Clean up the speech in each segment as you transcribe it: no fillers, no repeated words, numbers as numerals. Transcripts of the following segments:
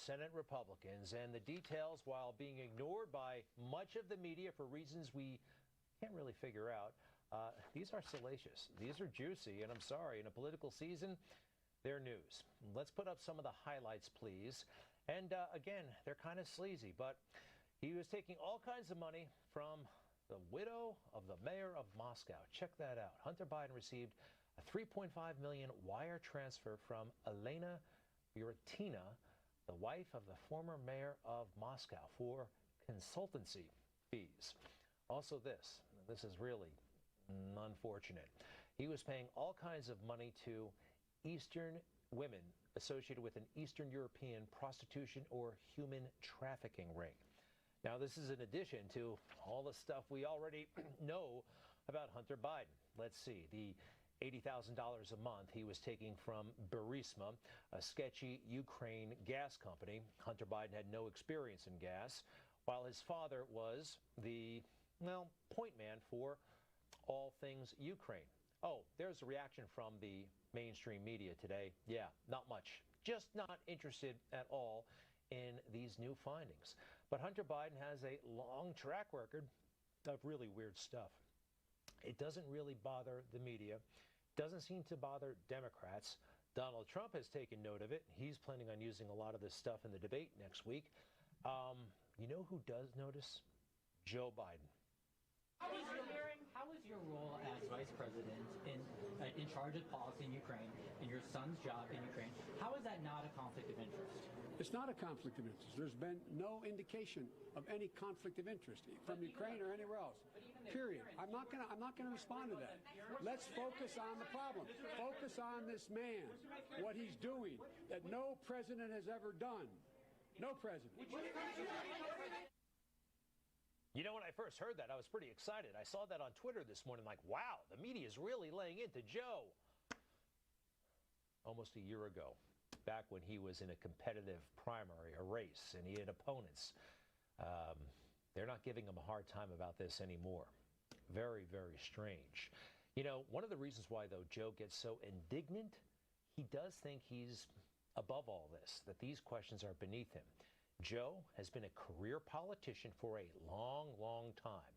Senate Republicans, and the details, while being ignored by much of the media for reasons we can't really figure out, these are salacious. These are juicy, and I'm sorry, in a political season, they're news. Let's put up some of the highlights, please. And again, they're kind of sleazy, but he was taking all kinds of money from the widow of the mayor of Moscow. Check that out. Hunter Biden received a $3.5 million wire transfer from Elena Buratino, the wife of the former mayor of Moscow, for consultancy fees. Also this is really unfortunate. He was paying all kinds of money to Eastern women associated with an Eastern European prostitution or human trafficking ring. Now, this is in addition to all the stuff we already know about Hunter Biden. Let's see, the $80,000 a month he was taking from Burisma, a sketchy Ukraine gas company. Hunter Biden had no experience in gas, while his father was the, well, point man for all things Ukraine. Oh, there's a reaction from the mainstream media today. Yeah, not much. Just not interested at all in these new findings. But Hunter Biden has a long track record of really weird stuff. It doesn't really bother the media, doesn't seem to bother Democrats. Donald Trump has taken note of it. He's planning on using a lot of this stuff in the debate next week. You know who does notice? Joe Biden. How is your role as vice president in charge of policy in Ukraine and your son's job in Ukraine, how is that not a conflict of interest? It's not a conflict of interest. There's been no indication of any conflict of interest from Ukraine or anywhere else. Period. I'm not gonna respond to that. Let's focus on the problem. Focus on this man, what he's doing that no president has ever done. No president. You know, when I first heard that, I was pretty excited. I saw that on Twitter this morning, like, wow, the media is really laying into Joe. Almost a year ago, back when he was in a competitive primary, a race, and he had opponents. They're not giving him a hard time about this anymore. Very, very strange. You know, one of the reasons why, though, Joe gets so indignant, he does think he's above all this, that these questions are beneath him. Joe has been a career politician for a long, long time.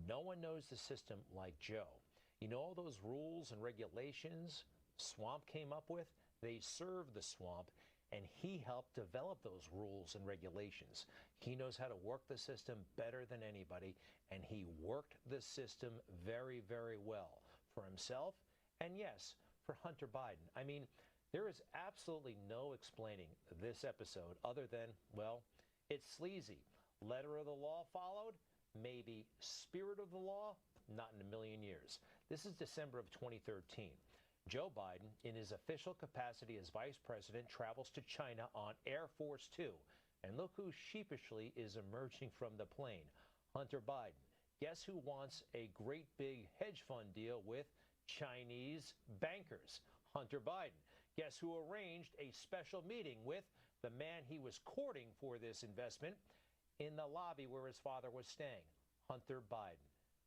No one knows the system like Joe. You know all those rules and regulations Swamp came up with? They serve the swamp, and he helped develop those rules and regulations. He knows how to work the system better than anybody, and he worked the system very, very well for himself, and yes, for Hunter Biden. I mean, there is absolutely no explaining this episode other than, well, it's sleazy. Letter of the law followed, maybe spirit of the law, not in a million years. This is December of 2013. Joe Biden, in his official capacity as vice president, travels to China on Air Force Two. And look who sheepishly is emerging from the plane, Hunter Biden. Guess who wants a great big hedge fund deal with Chinese bankers? Hunter Biden. Guess who arranged a special meeting with the man he was courting for this investment in the lobby where his father was staying? Hunter Biden.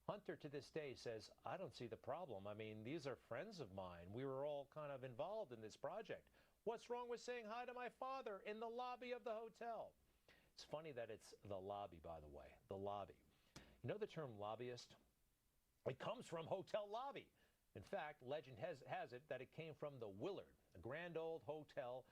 Hunter to this day says, I don't see the problem. I mean, these are friends of mine. We were all kind of involved in this project. What's wrong with saying hi to my father in the lobby of the hotel? It's funny that it's the lobby, by the way, the lobby. You know the term lobbyist? It comes from hotel lobby. In fact, legend has it that it came from the Willard, a grand old hotel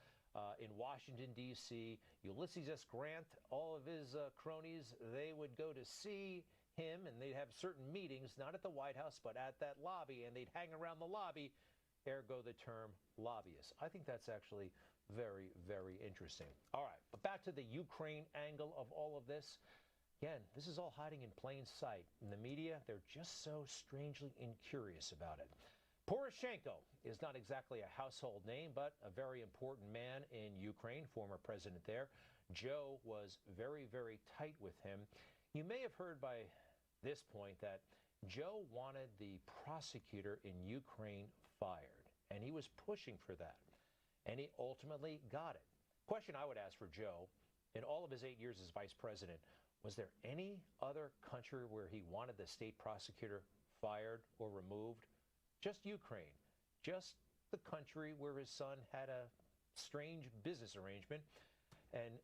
in Washington, D.C. Ulysses S. Grant, all of his cronies, they would go to see him, and they'd have certain meetings, not at the White House, but at that lobby, and they'd hang around the lobby, ergo the term lobbyist. I think that's actually very, very interesting. All right, but back to the Ukraine angle of all of this. Again, this is all hiding in plain sight. In the media, they're just so strangely incurious about it. Poroshenko is not exactly a household name, but a very important man in Ukraine, former president there. Joe was very, very tight with him. You may have heard by this point that Joe wanted the prosecutor in Ukraine fired, and he was pushing for that, and he ultimately got it. Question I would ask for Joe, in all of his 8 years as vice president, was there any other country where he wanted the state prosecutor fired or removed? Just Ukraine, just the country where his son had a strange business arrangement. And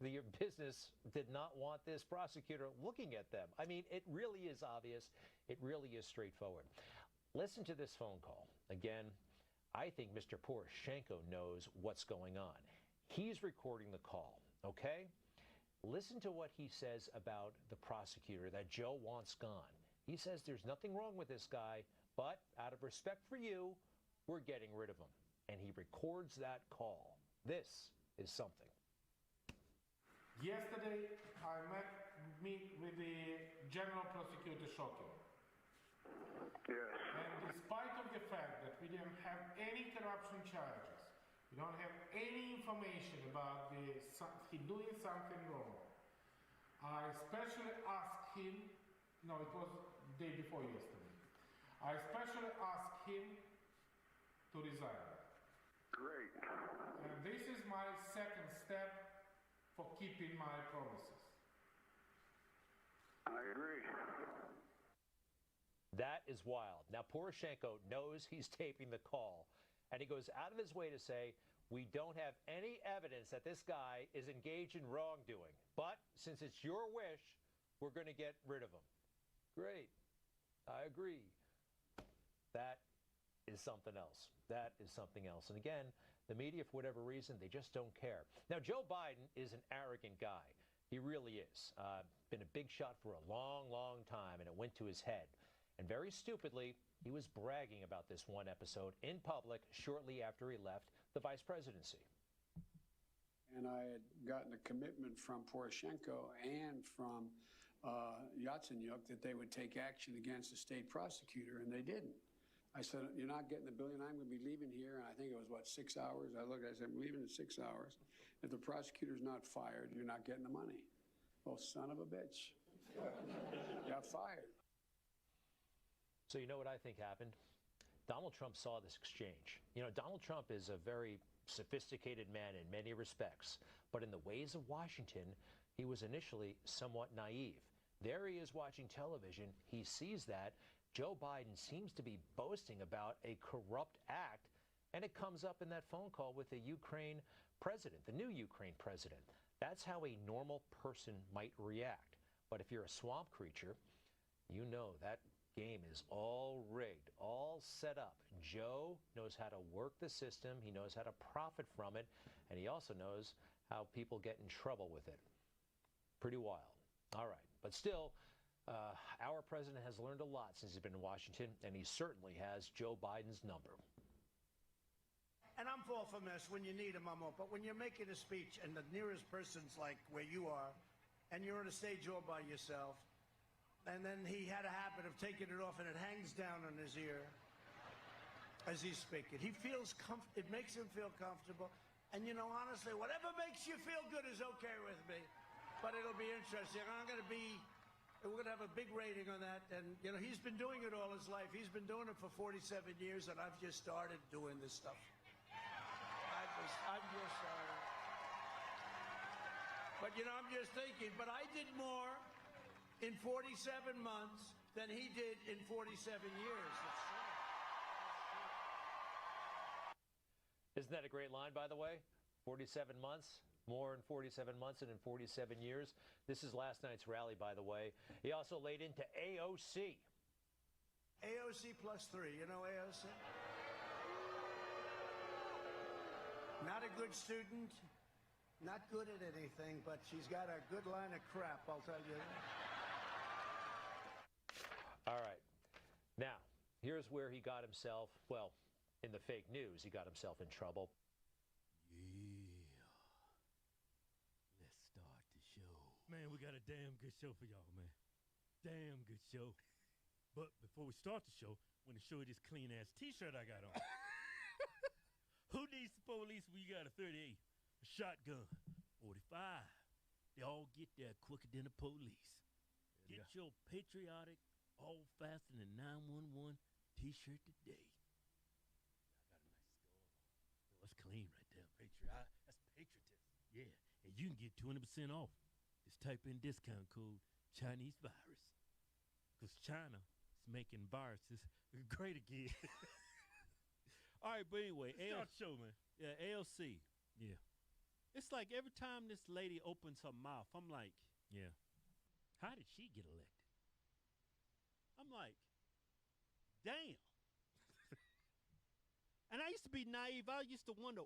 the business did not want this prosecutor looking at them. I mean, it really is obvious. It really is straightforward. Listen to this phone call. Again, I think Mr. Poroshenko knows what's going on. He's recording the call, okay? Listen to what he says about the prosecutor that Joe wants gone. He says there's nothing wrong with this guy, but out of respect for you, we're getting rid of him. And he records that call. This is something. Yesterday, I meet with the General Prosecutor Shokin. Yes. And despite of the fact that we didn't have any corruption charges, we don't have any information about he doing something wrong, I especially asked him, no, it was the day before yesterday, I especially asked him to resign. Great. And this is my second step for keeping my promises. I agree. That is wild. Now, Poroshenko knows he's taping the call, and he goes out of his way to say, we don't have any evidence that this guy is engaged in wrongdoing. But since it's your wish, we're going to get rid of him. Great. I agree. That is something else. That is something else. And again, the media, for whatever reason, they just don't care. Now, Joe Biden is an arrogant guy. He really is. Been a big shot for a long, long time, and it went to his head. And very stupidly, he was bragging about this one episode in public shortly after he left the vice presidency. And I had gotten a commitment from Poroshenko and from Yatsenyuk that they would take action against the state prosecutor, and they didn't. I said, you're not getting the $1 billion. I'm going to be leaving here. And I think it was, 6 hours? I looked, I said, I'm leaving in 6 hours. If the prosecutor's not fired, you're not getting the money. Well, son of a bitch. Got fired. So you know what I think happened? Donald Trump saw this exchange. You know, Donald Trump is a very sophisticated man in many respects, but in the ways of Washington, he was initially somewhat naive. There he is watching television. He sees that. Joe Biden seems to be boasting about a corrupt act, and it comes up in that phone call with the Ukraine president, the new Ukraine president. That's how a normal person might react. But if you're a swamp creature, you know that game is all rigged, all set up. Joe knows how to work the system. He knows how to profit from it, and he also knows how people get in trouble with it. Pretty wild. All right, but still, our president has learned a lot since he's been in Washington, and he certainly has Joe Biden's number. And I'm for this. When you need him, I'm up. But when you're making a speech and the nearest person's like where you are, and you're on a stage all by yourself, and then he had a habit of taking it off and it hangs down on his ear as he's speaking. He feels it makes him feel comfortable. And you know, honestly, whatever makes you feel good is okay with me. But it'll be interesting. We're going to have a big rating on that. And, you know, he's been doing it all his life. He's been doing it for 47 years, and I've just started doing this stuff. I've just started. But, you know, I'm just thinking, but I did more in 47 months than he did in 47 years. Isn't that a great line, by the way? 47 months? More in 47 months than in 47 years. This is last night's rally, by the way. He also laid into AOC. AOC +3. You know AOC? Not a good student, not good at anything, but she's got a good line of crap, I'll tell you that. All right. Now, here's where he got himself, well, in the fake news, he got himself in trouble. Man, we got a damn good show for y'all, man. Damn good show. But before we start the show, I want to show you this clean-ass T-shirt I got on. Who needs the police when you got a 38, a shotgun, 45? They all get there quicker than the police. Get your patriotic, all faster than 911 T-shirt today. I got a nice skull. Oh, that's clean right there. That's patriotism. Yeah, and you can get 20% off. Just type in discount code Chinese virus. Because China is making viruses great again. All right, but anyway, show, man. Yeah, ALC. Yeah. It's like every time this lady opens her mouth, I'm like, Yeah. How did she get elected? I'm like, damn. And I used to be naive. I used to wonder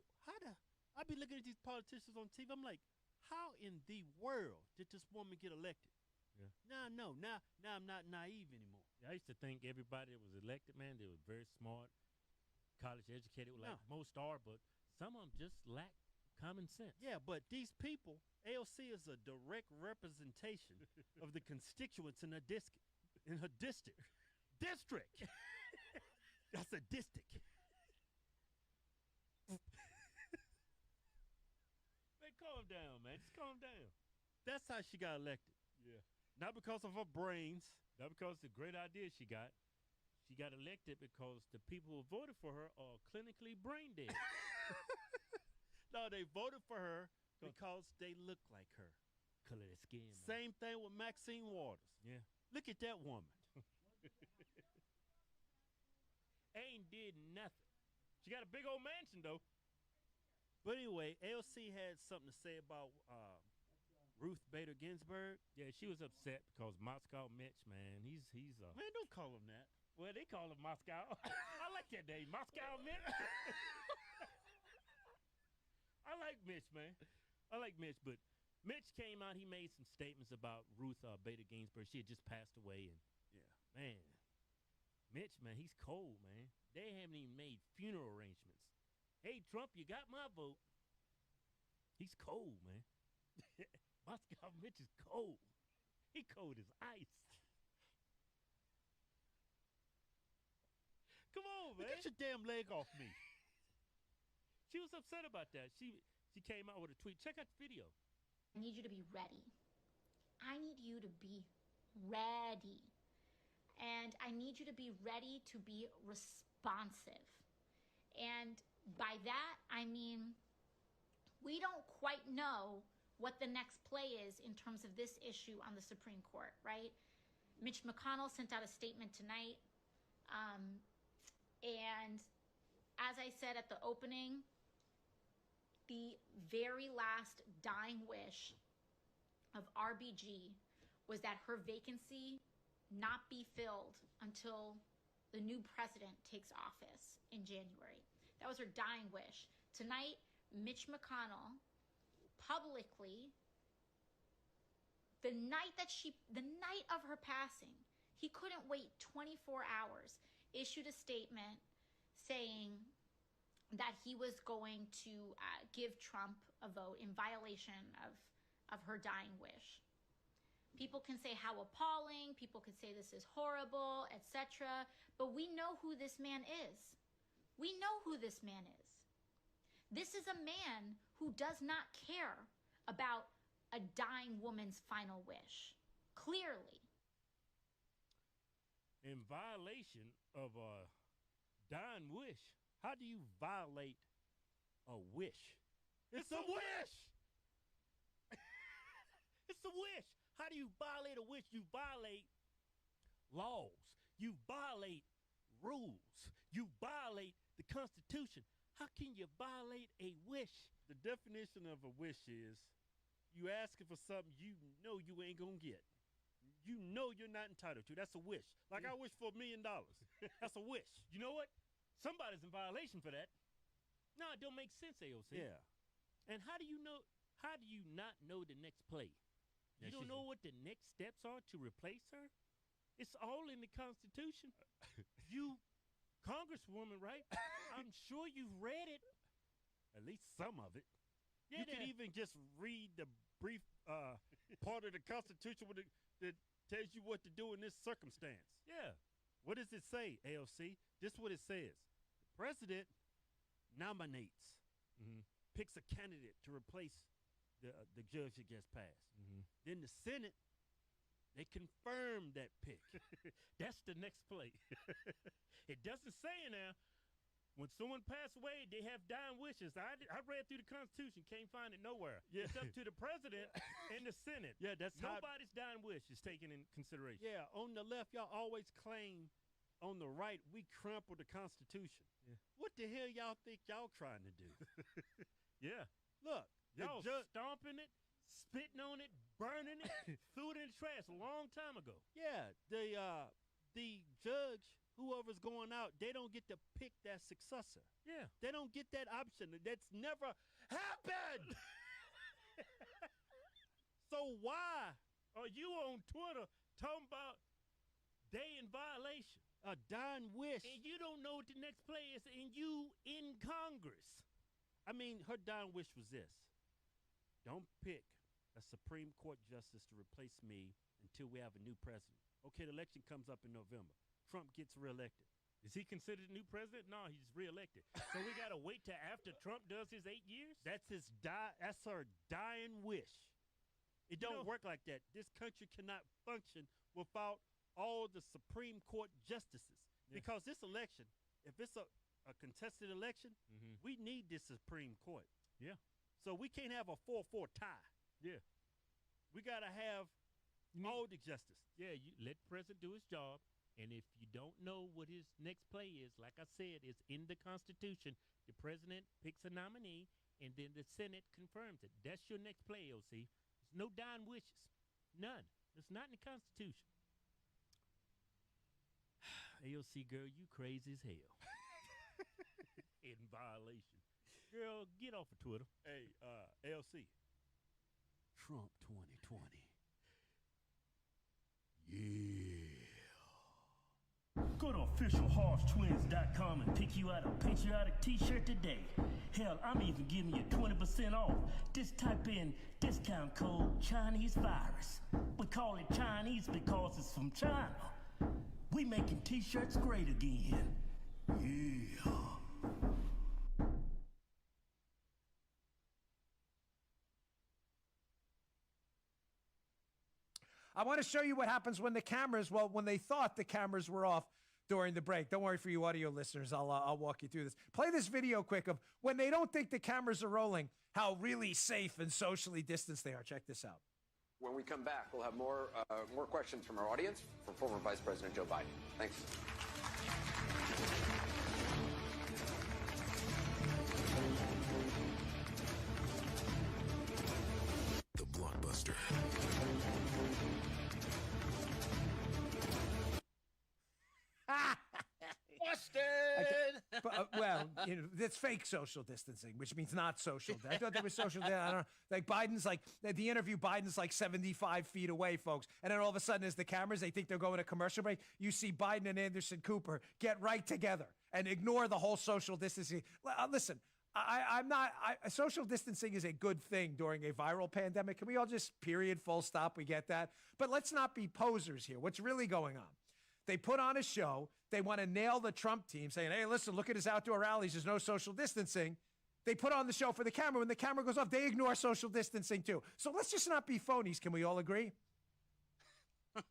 I'd be looking at these politicians on TV. I'm like, how in the world did this woman get elected? Yeah. Now I'm not naive anymore. I used to think everybody that was elected, man, they were very smart, college educated, like most are, but some of them just lack common sense. Yeah, but these people, AOC is a direct representation of the constituents in her district. District. That's a district. Man, calm down, man. Just calm down. That's how she got elected. Yeah. Not because of her brains. Not because of the great ideas she got. She got elected because the people who voted for her are clinically brain dead. No, they voted for her because they look like her. Color their skin. Man. Same thing with Maxine Waters. Yeah. Look at that woman. Ain't did nothing. She got a big old mansion, though. But anyway, AOC had something to say about Ruth Bader Ginsburg. Yeah, she was upset because Moscow Mitch, man, he's Man, don't call him that. well, they call him Moscow. I like that name, Moscow Mitch. I like Mitch, man. I like Mitch, but Mitch came out. He made some statements about Ruth Bader Ginsburg. She had just passed away, and man, Mitch, man, he's cold, man. They haven't even made funeral arrangements. Hey, Trump, you got my vote. He's cold, man. Moscow Mitch is cold. He cold as ice. Come on, man. Get your damn leg off me. She was upset about that. She came out with a tweet. Check out the video. I need you to be ready. I need you to be ready. And I need you to be ready to be responsive. And by that, I mean, we don't quite know what the next play is in terms of this issue on the Supreme Court, right? Mitch McConnell sent out a statement tonight. And as I said at the opening, the very last dying wish of RBG was that her vacancy not be filled until the new president takes office in January. That was her dying wish. Tonight, Mitch McConnell publicly, the night of her passing, he couldn't wait 24 hours, issued a statement saying that he was going to give Trump a vote in violation of her dying wish. People can say how appalling, people could say this is horrible, etc. But we know who this man is. We know who this man is. This is a man who does not care about a dying woman's final wish. Clearly. In violation of a dying wish, how do you violate a wish? It's a wish! It's a wish. How do you violate a wish? You violate laws. You violate rules. You violate the Constitution. How can you violate a wish? The definition of a wish is you asking for something you know you ain't gonna get. You know you're not entitled to. That's a wish. Like I wish for $1 million. That's a wish. You know what? Somebody's in violation for that. No, it don't make sense, AOC. Yeah. And how do you not know the next play? You don't know what the next steps are to replace her? It's all in the Constitution. You, Congresswoman, right? I'm sure you've read it. At least some of it. Yeah, you can even just read the brief part of the Constitution that tells you what to do in this circumstance. Yeah. What does it say, AOC? This is what it says. The president nominates, picks a candidate to replace the judge that just passed. Then the Senate, they confirm that pick. That's the next play. It doesn't say now, when someone passed away, they have dying wishes. I read through the Constitution, can't find it nowhere. Yeah. It's up to the president and the Senate. Yeah, that's nobody's dying wish is taken in consideration. Yeah, on the left, y'all always claim on the right we crumple the Constitution. Yeah. What the hell y'all think y'all trying to do? Yeah. Look, Y'all stomping it, spitting on it, burning it, threw it in the trash a long time ago. Yeah, the judge, whoever's going out, they don't get to pick that successor. Yeah. They don't get that option. That's never happened. So why are you on Twitter talking about they in violation? A dying wish. And you don't know what the next play is, and you in Congress. I mean, her dying wish was this. Don't pick a Supreme Court justice to replace me until we have a new president. Okay, the election comes up in November. Trump gets reelected. Is he considered a new president? No, he's reelected. So we got to wait till after Trump does his 8 years? That's her dying wish. It don't work like that. This country cannot function without all the Supreme Court justices. Yeah. Because this election, if it's a contested election, we need this Supreme Court. Yeah. So we can't have a 4-4 tie. Yeah. We got to have all the justice. Yeah, you let the president do his job. And if you don't know what his next play is, like I said, it's in the Constitution. The president picks a nominee, and then the Senate confirms it. That's your next play, OC. There's no dying wishes. None. It's not in the Constitution. AOC, girl, you crazy as hell. In violation. Girl, get off of Twitter. Hey, AOC. Trump 2020. Yeah. Go to officialhorsetwins.com and pick you out a patriotic t-shirt today. Hell, I'm even giving you 20% off. Just type in discount code Chinese virus. We call it Chinese because it's from China. We making t-shirts great again. Yeah. I want to show you what happens when when they thought the cameras were off during the break. Don't worry for you audio listeners. I'll walk you through this. Play this video quick of when they don't think the cameras are rolling, how really safe and socially distanced they are. Check this out. When we come back, we'll have more questions from our audience for former Vice President Joe Biden. Thanks. The Blockbuster. Busted! Well, that's fake social distancing, which means not social. I thought there was social. I don't know. Like Biden's the interview. Biden's 75 feet away, folks. And then all of a sudden, as the cameras, they think they're going to commercial break. You see Biden and Anderson Cooper get right together and ignore the whole social distancing. Listen, social distancing is a good thing during a viral pandemic. Can we all just period, full stop? We get that. But let's not be posers here. What's really going on? They put on a show. They want to nail the Trump team, saying, hey, listen, look at his outdoor rallies. There's no social distancing. They put on the show for the camera. When the camera goes off, they ignore social distancing too. So let's just not be phonies. Can we all agree?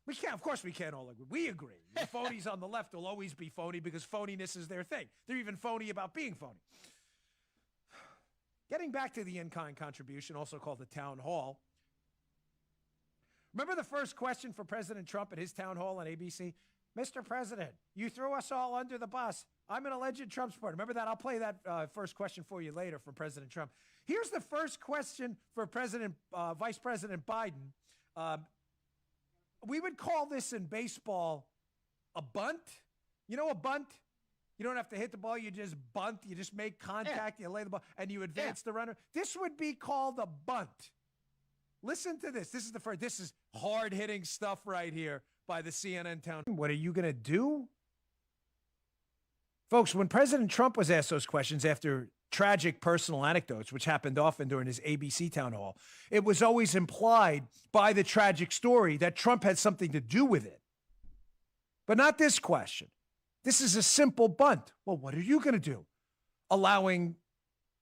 We can't. Of course we can't all agree. We agree. The phonies on the left will always be phony because phoniness is their thing. They're even phony about being phony. Getting back to the in-kind contribution, also called the town hall. Remember the first question for President Trump at his town hall on ABC? Mr. President, you threw us all under the bus. I'm an alleged Trump supporter. Remember that? I'll play that first question for you later from President Trump. Here's the first question for Vice President Biden. We would call this in baseball a bunt. You know a bunt? You don't have to hit the ball. You just bunt. You just make contact. You lay the ball, and you advance the runner. This would be called a bunt. Listen to this. This is the first. This is hard-hitting stuff right here by the CNN town. What are you going to do? Folks, when President Trump was asked those questions after tragic personal anecdotes, which happened often during his ABC town hall, it was always implied by the tragic story that Trump had something to do with it. But not this question. This is a simple bunt. Well, what are you going to do? Allowing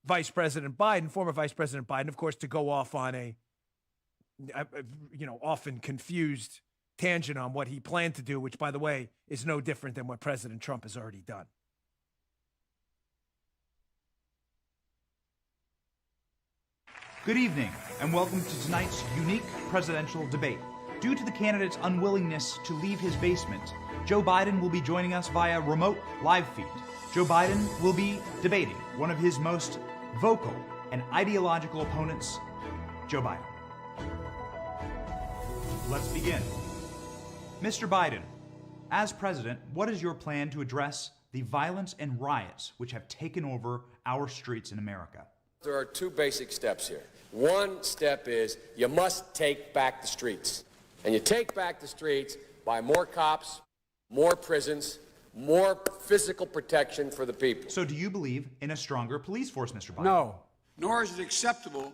Vice President Biden, former Vice President Biden, of course, to go off on a often confused tangent on what he planned to do, which, by the way, is no different than what President Trump has already done. Good evening, and welcome to tonight's unique presidential debate. Due to the candidate's unwillingness to leave his basement, Joe Biden will be joining us via remote live feed. Joe Biden will be debating one of his most vocal and ideological opponents, Joe Biden. Let's begin. Mr. Biden, as president, what is your plan to address the violence and riots which have taken over our streets in America? There are two basic steps here. One step is you must take back the streets. And you take back the streets by more cops, more prisons, more physical protection for the people. So do you believe in a stronger police force, Mr. Biden? No. Nor is it acceptable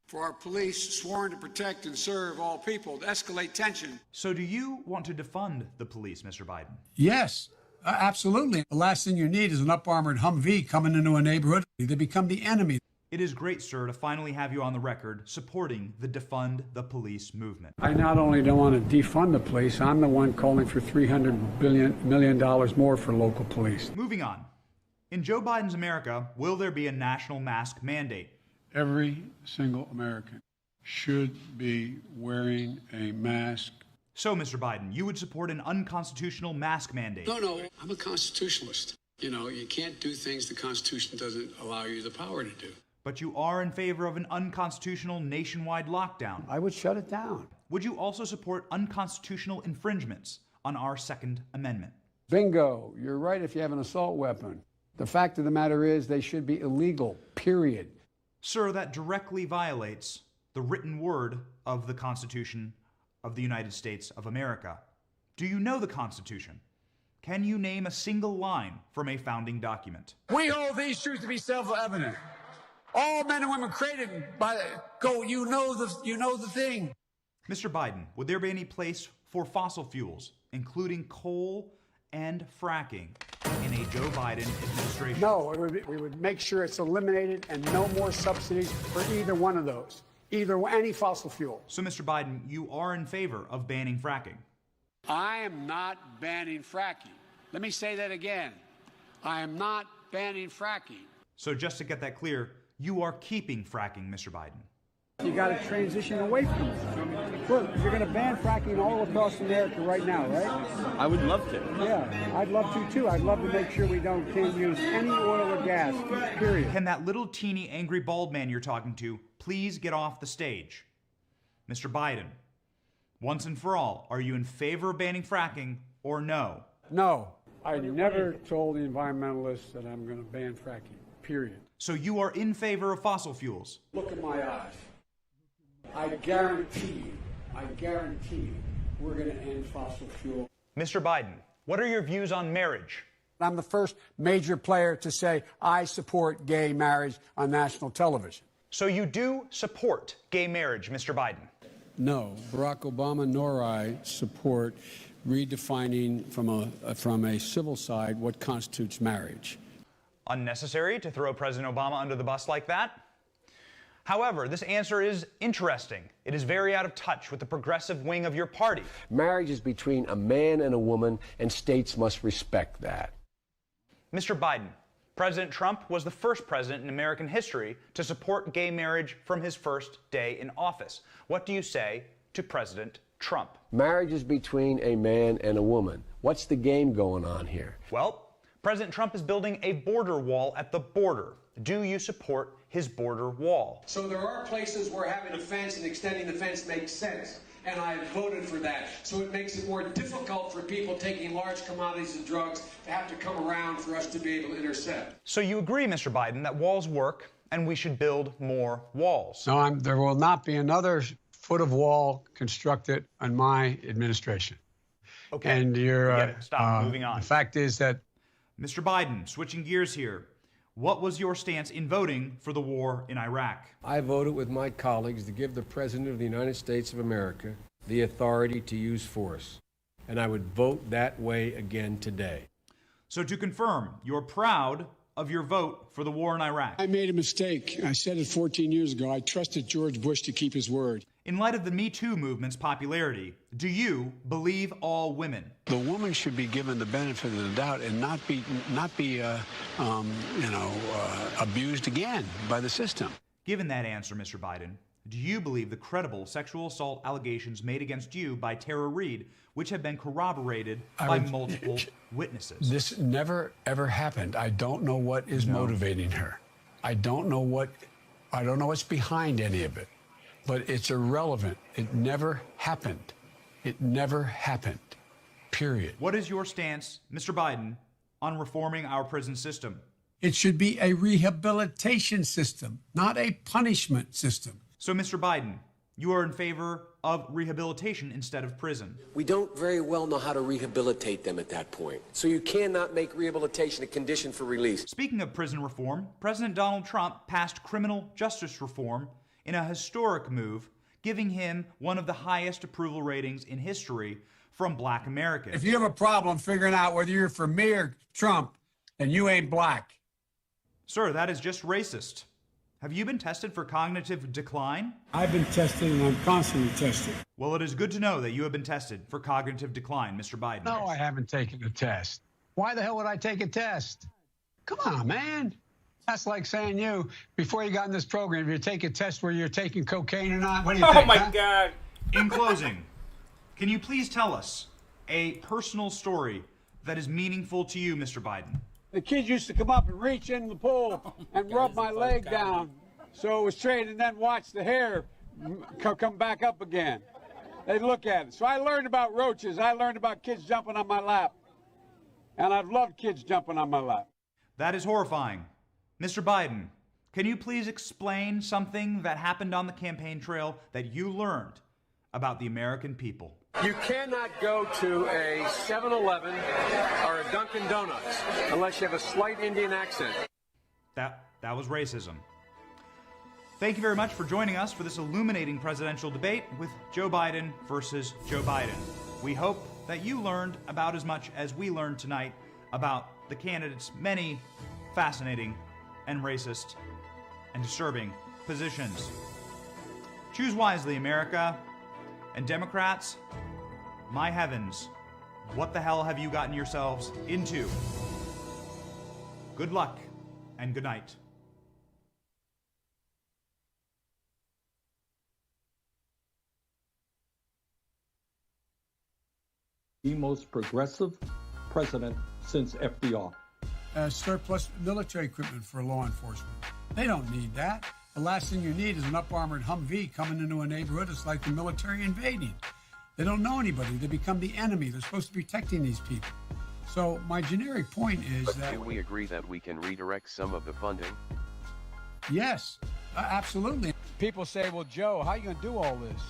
for our police, sworn to protect and serve all people, to escalate tension. So do you want to defund the police, Mr. Biden? Yes, absolutely. The last thing you need is an up-armored Humvee coming into a neighborhood. They become the enemy. It is great, sir, to finally have you on the record supporting the Defund the Police movement. I not only don't want to defund the police, I'm the one calling for $300 million more for local police. Moving on. In Joe Biden's America, will there be a national mask mandate? Every single American should be wearing a mask. So, Mr. Biden, you would support an unconstitutional mask mandate? No, I'm a constitutionalist. You know, you can't do things the Constitution doesn't allow you the power to do. But you are in favor of an unconstitutional nationwide lockdown. I would shut it down. Would you also support unconstitutional infringements on our Second Amendment? Bingo. You're right if you have an assault weapon. The fact of the matter is they should be illegal, period. Sir, that directly violates the written word of the Constitution of the United States of America. Do you know the Constitution? Can you name a single line from a founding document? We hold these truths to be self-evident. All men and women created by you know the thing. Mr. Biden, would there be any place for fossil fuels, including coal and fracking, in a Joe Biden administration? No, we would make sure it's eliminated and no more subsidies for either one of those, any fossil fuel. So, Mr. Biden, you are in favor of banning fracking? I am not banning fracking. Let me say that again. I am not banning fracking. So just to get that clear, you are keeping fracking, Mr. Biden. You got to transition away from it. Look, you're going to ban fracking all across America right now, right? I would love to. Yeah, I'd love to too. I'd love to make sure we can't use any oil or gas, period. Can that little teeny angry bald man you're talking to please get off the stage? Mr. Biden, once and for all, are you in favor of banning fracking or no? No. I never told the environmentalists that I'm going to ban fracking, period. So you are in favor of fossil fuels? Look in my eyes. I guarantee you, we're going to end fossil fuel. Mr. Biden, what are your views on marriage? I'm the first major player to say I support gay marriage on national television. So you do support gay marriage, Mr. Biden? No, Barack Obama nor I support redefining from a civil side what constitutes marriage. Unnecessary to throw President Obama under the bus like that? However, this answer is interesting. It is very out of touch with the progressive wing of your party. Marriage is between a man and a woman, and states must respect that. Mr. Biden, President Trump was the first president in American history to support gay marriage from his first day in office. What do you say to President Trump? Marriage is between a man and a woman. What's the game going on here? Well, President Trump is building a border wall at the border. Do you support his border wall? So there are places where having a fence and extending the fence makes sense, and I have voted for that. So it makes it more difficult for people taking large commodities and drugs to have to come around for us to be able to intercept. So you agree, Mr. Biden, that walls work and we should build more walls? No, there will not be another foot of wall constructed on my administration. Okay, and you're stop. Moving on. The fact is that Mr. Biden, switching gears here, what was your stance in voting for the war in Iraq? I voted with my colleagues to give the President of the United States of America the authority to use force, and I would vote that way again today. So to confirm, you're proud of your vote for the war in Iraq? I made a mistake. I said it 14 years ago. I trusted George Bush to keep his word. In light of the Me Too movement's popularity, do you believe all women? The woman should be given the benefit of the doubt and not be abused again by the system. Given that answer, Mr. Biden, do you believe the credible sexual assault allegations made against you by Tara Reade, which have been corroborated by multiple witnesses? This never, ever happened. I don't know what is motivating her. I don't know what I don't know what's behind any of it, but it's irrelevant. It never happened. It never happened. Period. What is your stance, Mr. Biden, on reforming our prison system? It should be a rehabilitation system, not a punishment system. So, Mr. Biden, you are in favor of rehabilitation instead of prison. We don't very well know how to rehabilitate them at that point. So you cannot make rehabilitation a condition for release. Speaking of prison reform, President Donald Trump passed criminal justice reform in a historic move, giving him one of the highest approval ratings in history from black Americans. If you have a problem figuring out whether you're for me or Trump, then you ain't black. Sir, that is just racist. Have you been tested for cognitive decline? I've been tested and I'm constantly tested. Well, it is good to know that you have been tested for cognitive decline, Mr. Biden. No, I haven't taken a test. Why the hell would I take a test? Come on, man. That's like saying you, before you got in this program, you take a test where you're taking cocaine or not. What do you think? Oh, my God. In closing, can you please tell us a personal story that is meaningful to you, Mr. Biden? The kids used to come up and reach in the pool and rub my leg down so it was straight and then watch the hair come back up again. They'd look at it. So I learned about roaches. I learned about kids jumping on my lap. And I've loved kids jumping on my lap. That is horrifying. Mr. Biden, can you please explain something that happened on the campaign trail that you learned about the American people? You cannot go to a 7-Eleven or a Dunkin' Donuts unless you have a slight Indian accent. That was racism. Thank you very much for joining us for this illuminating presidential debate with Joe Biden versus Joe Biden. We hope that you learned about as much as we learned tonight about the candidates' many fascinating and racist and disturbing positions. Choose wisely, America. And Democrats, my heavens, what the hell have you gotten yourselves into? Good luck and good night. The most progressive president since FDR. Surplus military equipment for law enforcement. They don't need that. The last thing you need is an up-armored Humvee coming into a neighborhood. It's like the military invading. They don't know anybody. They become the enemy. They're supposed to be protecting these people. So my generic point is that... Can we agree that we can redirect some of the funding? Yes, absolutely. People say, well, Joe, how are you going to do all this?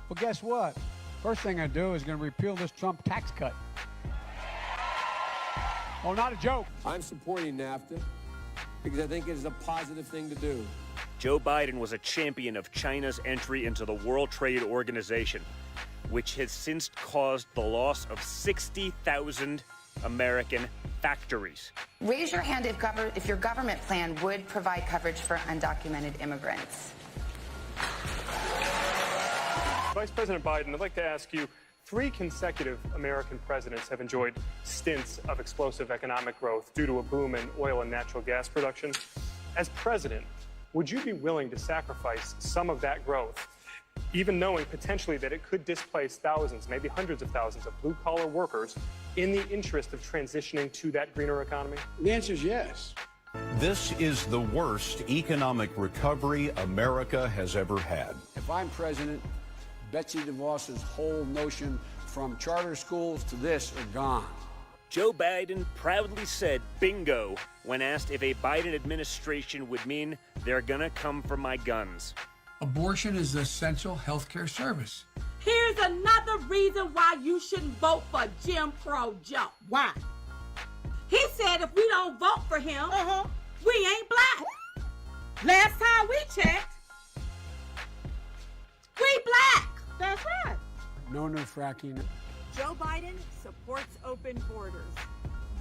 Well, guess what? First thing I do is going to repeal this Trump tax cut. Oh, not a joke. I'm supporting NAFTA because I think it is a positive thing to do. Joe Biden was a champion of China's entry into the World Trade Organization, which has since caused the loss of 60,000 American factories. Raise your hand if your government plan would provide coverage for undocumented immigrants. Vice President Biden, I'd like to ask you, 3 consecutive American presidents have enjoyed stints of explosive economic growth due to a boom in oil and natural gas production. As president, would you be willing to sacrifice some of that growth, even knowing potentially that it could displace thousands, maybe hundreds of thousands of blue-collar workers in the interest of transitioning to that greener economy? The answer is yes. This is the worst economic recovery America has ever had. If I'm president, Betsy DeVos's whole notion from charter schools to this are gone. Joe Biden proudly said bingo when asked if a Biden administration would mean they're gonna come for my guns. Abortion is an essential health care service. Here's another reason why you shouldn't vote for Jim Crow Joe. Why? He said if we don't vote for him, we ain't black. Last time we checked, we black. That's right. No new fracking. Joe Biden supports open borders,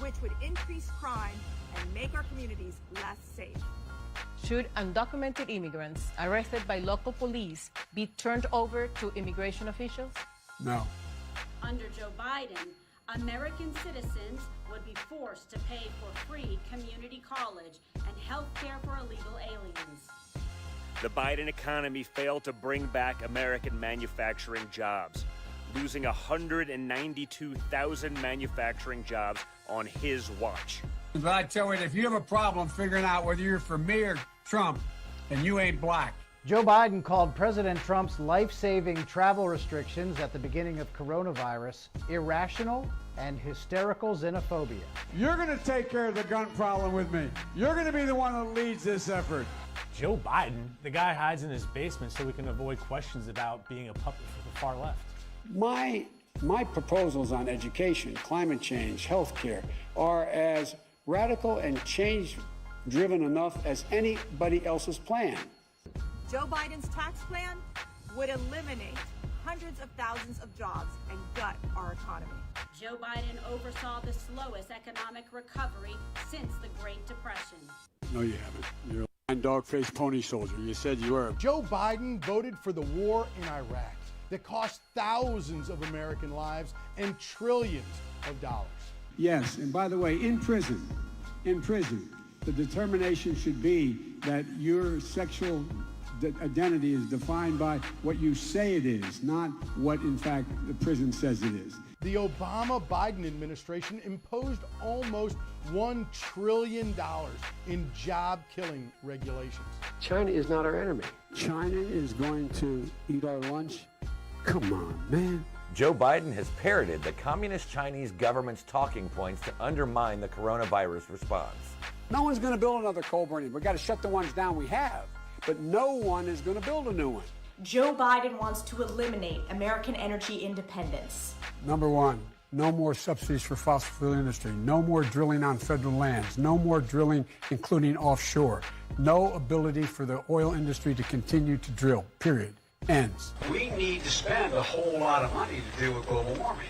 which would increase crime and make our communities less safe. Should undocumented immigrants arrested by local police be turned over to immigration officials? No. Under Joe Biden, American citizens would be forced to pay for free community college and health care for illegal aliens. The Biden economy failed to bring back American manufacturing jobs, losing 192,000 manufacturing jobs on his watch. But I tell you, if you have a problem figuring out whether you're for me or Trump, and you ain't black. Joe Biden called President Trump's life-saving travel restrictions at the beginning of coronavirus irrational and hysterical xenophobia. You're going to take care of the gun problem with me. You're going to be the one that leads this effort. Joe Biden, the guy hides in his basement so we can avoid questions about being a puppet for the far left. My proposals on education, climate change, healthcare are as radical and change-driven enough as anybody else's plan. Joe Biden's tax plan would eliminate hundreds of thousands of jobs and gut our economy. Joe Biden oversaw the slowest economic recovery since the Great Depression. No, you haven't. You're a dog-faced pony soldier. You said you were. Joe Biden voted for the war in Iraq that cost thousands of American lives and trillions of dollars. Yes, and by the way, in prison, the determination should be that your sexual identity is defined by what you say it is, not what, in fact, the prison says it is. The Obama-Biden administration imposed almost $1 trillion in job-killing regulations. China is not our enemy. China is going to eat our lunch? Come on, man. Joe Biden has parroted the Communist Chinese government's talking points to undermine the coronavirus response. No one's going to build another coal burning. We've got to shut the ones down we have. But no one is going to build a new one. Joe Biden wants to eliminate American energy independence. Number one, no more subsidies for fossil fuel industry. No more drilling on federal lands. No more drilling, including offshore. No ability for the oil industry to continue to drill, period. Ends. We need to spend a whole lot of money to deal with global warming.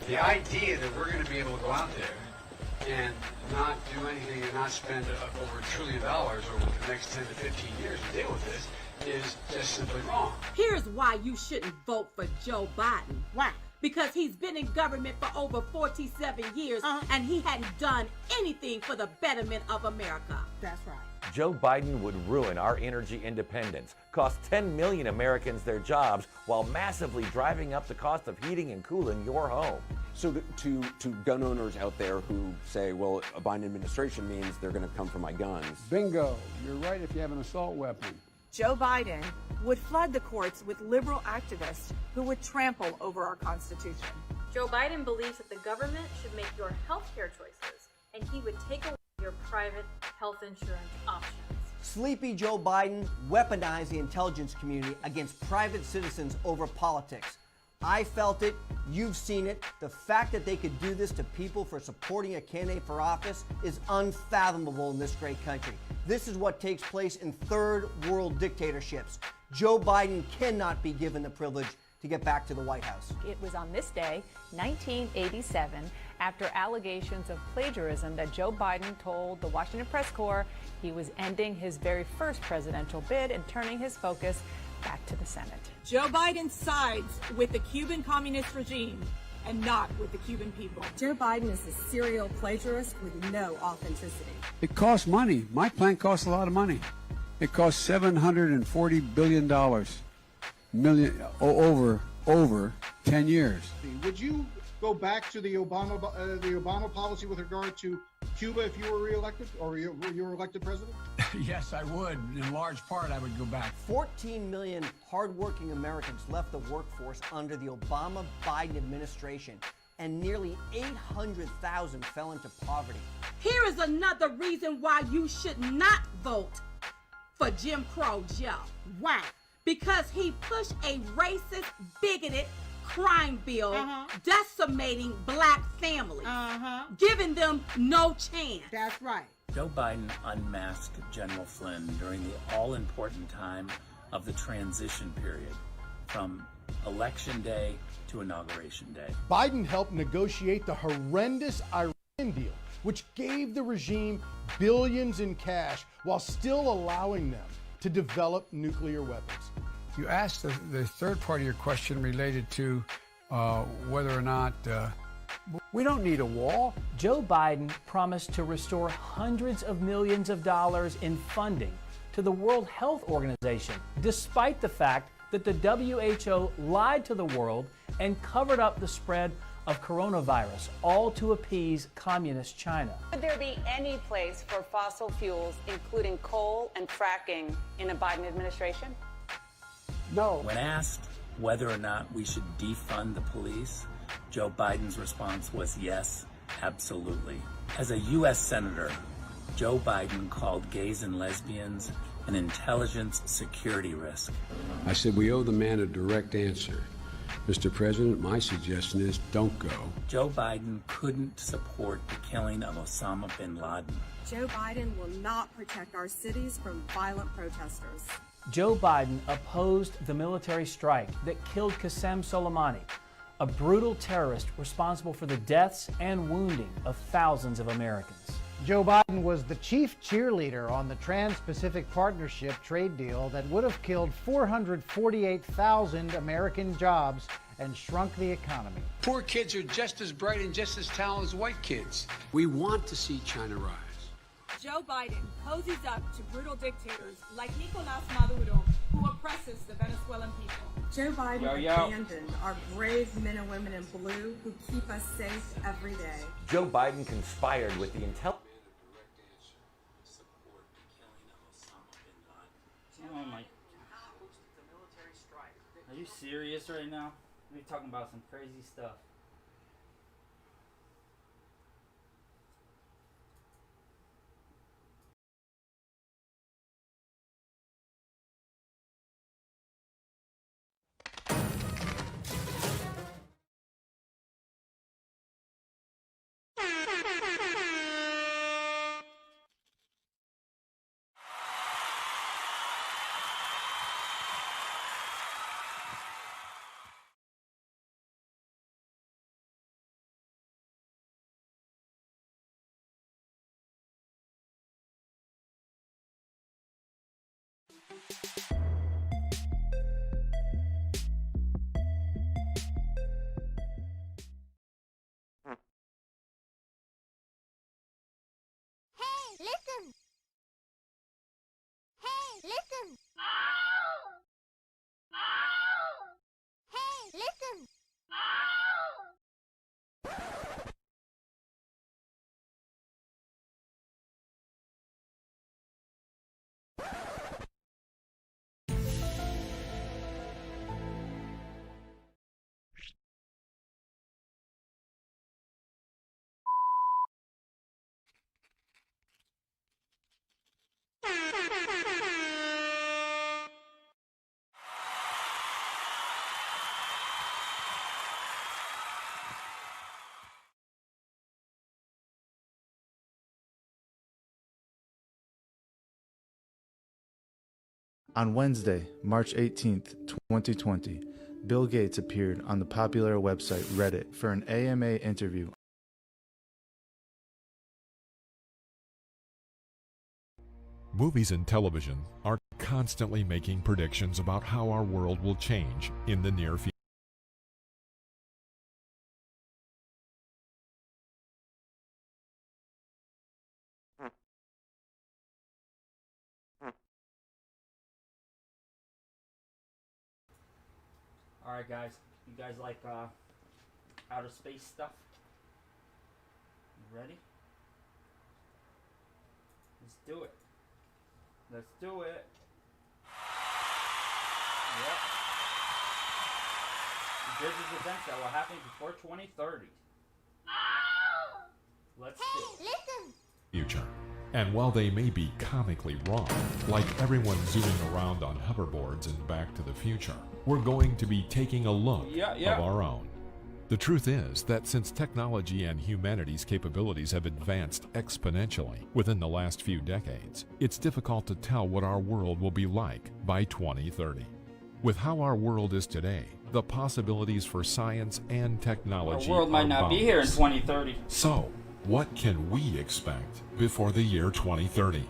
The idea that we're going to be able to go out there and not do anything and not spend over $1 trillion over the next 10 to 15 years to deal with this is just simply wrong. Here's why you shouldn't vote for Joe Biden. Why? Because he's been in government for over 47 years and he hadn't done anything for the betterment of America. That's right. Joe Biden would ruin our energy independence, cost 10 million Americans their jobs, while massively driving up the cost of heating and cooling your home. So to gun owners out there who say, well, a Biden administration means they're going to come for my guns. Bingo. You're right if you have an assault weapon. Joe Biden would flood the courts with liberal activists who would trample over our Constitution. Joe Biden believes that the government should make your health care choices, and he would take away your private health insurance options. Sleepy Joe Biden weaponized the intelligence community against private citizens over politics. I felt it. You've seen it. The fact that they could do this to people for supporting a candidate for office is unfathomable in this great country. This is what takes place in third world dictatorships. Joe Biden cannot be given the privilege to get back to the White House. It was on this day, 1987, after allegations of plagiarism, that Joe Biden told the Washington Press Corps he was ending his very first presidential bid and turning his focus back to the Senate. Joe Biden sides with the Cuban communist regime and not with the Cuban people. Joe Biden is a serial plagiarist with no authenticity. It costs money. My plan costs a lot of money. It costs $740 billion over 10 years. Would you go back to the Obama policy with regard to Cuba if you were reelected, or you were elected president? Yes, I would. In large part, I would go back. 14 million hardworking Americans left the workforce under the Obama-Biden administration, and nearly 800,000 fell into poverty. Here is another reason why you should not vote for Jim Crow Joe. Why? Because he pushed a racist, bigoted crime bill decimating black families, giving them no chance. That's right. Joe Biden unmasked General Flynn during the all-important time of the transition period from Election Day to Inauguration Day. Biden helped negotiate the horrendous Iran deal, which gave the regime billions in cash while still allowing them to develop nuclear weapons. You asked the third part of your question related to whether or not we don't need a wall. Joe Biden promised to restore hundreds of millions of dollars in funding to the World Health Organization, despite the fact that the WHO lied to the world and covered up the spread of coronavirus, all to appease communist China. Would there be any place for fossil fuels, including coal and fracking, in a Biden administration? No. When asked whether or not we should defund the police, Joe Biden's response was yes, absolutely. As a U.S. Senator, Joe Biden called gays and lesbians an intelligence security risk. I said we owe the man a direct answer. Mr. President, my suggestion is don't go. Joe Biden couldn't support the killing of Osama bin Laden. Joe Biden will not protect our cities from violent protesters. Joe Biden opposed the military strike that killed Qasem Soleimani, a brutal terrorist responsible for the deaths and wounding of thousands of Americans. Joe Biden was the chief cheerleader on the Trans-Pacific Partnership trade deal that would have killed 448,000 American jobs and shrunk the economy. Poor kids are just as bright and just as talented as white kids. We want to see China rise. Joe Biden cozies up to brutal dictators like Nicolas Maduro, who oppresses the Venezuelan people. Joe Biden abandoned our brave men and women in blue who keep us safe every day. Joe Biden conspired with the intelligence. Oh my God. Are you serious right now? We're talking about some crazy stuff. Listen! Hey, listen! Hey, listen! On Wednesday, March 18th, 2020, Bill Gates appeared on the popular website Reddit for an AMA interview. Movies and television are constantly making predictions about how our world will change in the near future. Alright guys, you guys like outer space stuff? You ready? Let's do it. Let's do it. Yep. This is events that will happen before 2030. Let's do it. Listen! Future. And while they may be comically wrong, like everyone zooming around on hoverboards in Back to the Future, we're going to be taking a look of our own. The truth is that since technology and humanity's capabilities have advanced exponentially within the last few decades, it's difficult to tell what our world will be like by 2030. With how our world is today, the possibilities for science and technology Our world might not be here in boundless. 2030. So, what can we expect before the year 2030?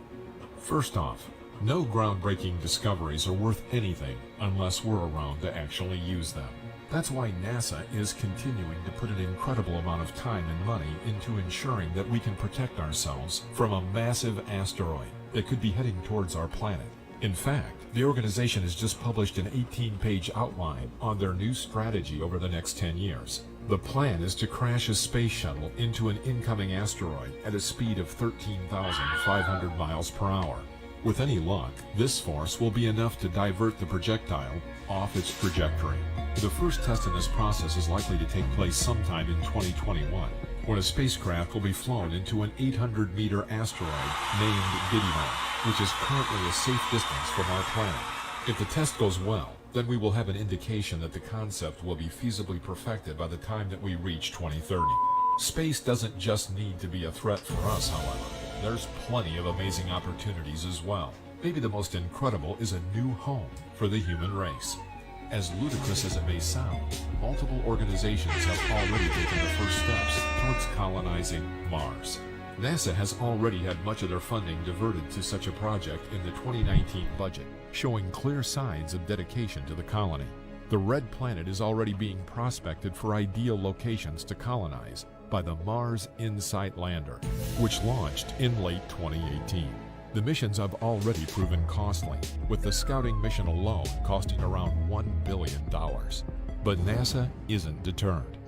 First off, no groundbreaking discoveries are worth anything unless we're around to actually use them. That's why NASA is continuing to put an incredible amount of time and money into ensuring that we can protect ourselves from a massive asteroid that could be heading towards our planet In fact, the organization has just published an 18-page outline on their new strategy over the next 10 years. The plan is to crash a space shuttle into an incoming asteroid at a speed of 13,500 miles per hour. With any luck, this force will be enough to divert the projectile off its trajectory. The first test in this process is likely to take place sometime in 2021, when a spacecraft will be flown into an 800-meter asteroid named Didymos, which is currently a safe distance from our planet. If the test goes well, then we will have an indication that the concept will be feasibly perfected by the time that we reach 2030. Space doesn't just need to be a threat for us, however. There's plenty of amazing opportunities as well. Maybe the most incredible is a new home for the human race. As ludicrous as it may sound, multiple organizations have already taken the first steps towards colonizing Mars. NASA has already had much of their funding diverted to such a project in the 2019 budget, showing clear signs of dedication to the colony. The Red Planet is already being prospected for ideal locations to colonize by the Mars InSight lander, which launched in late 2018. The missions have already proven costly, with the scouting mission alone costing around $1 billion. But NASA isn't deterred,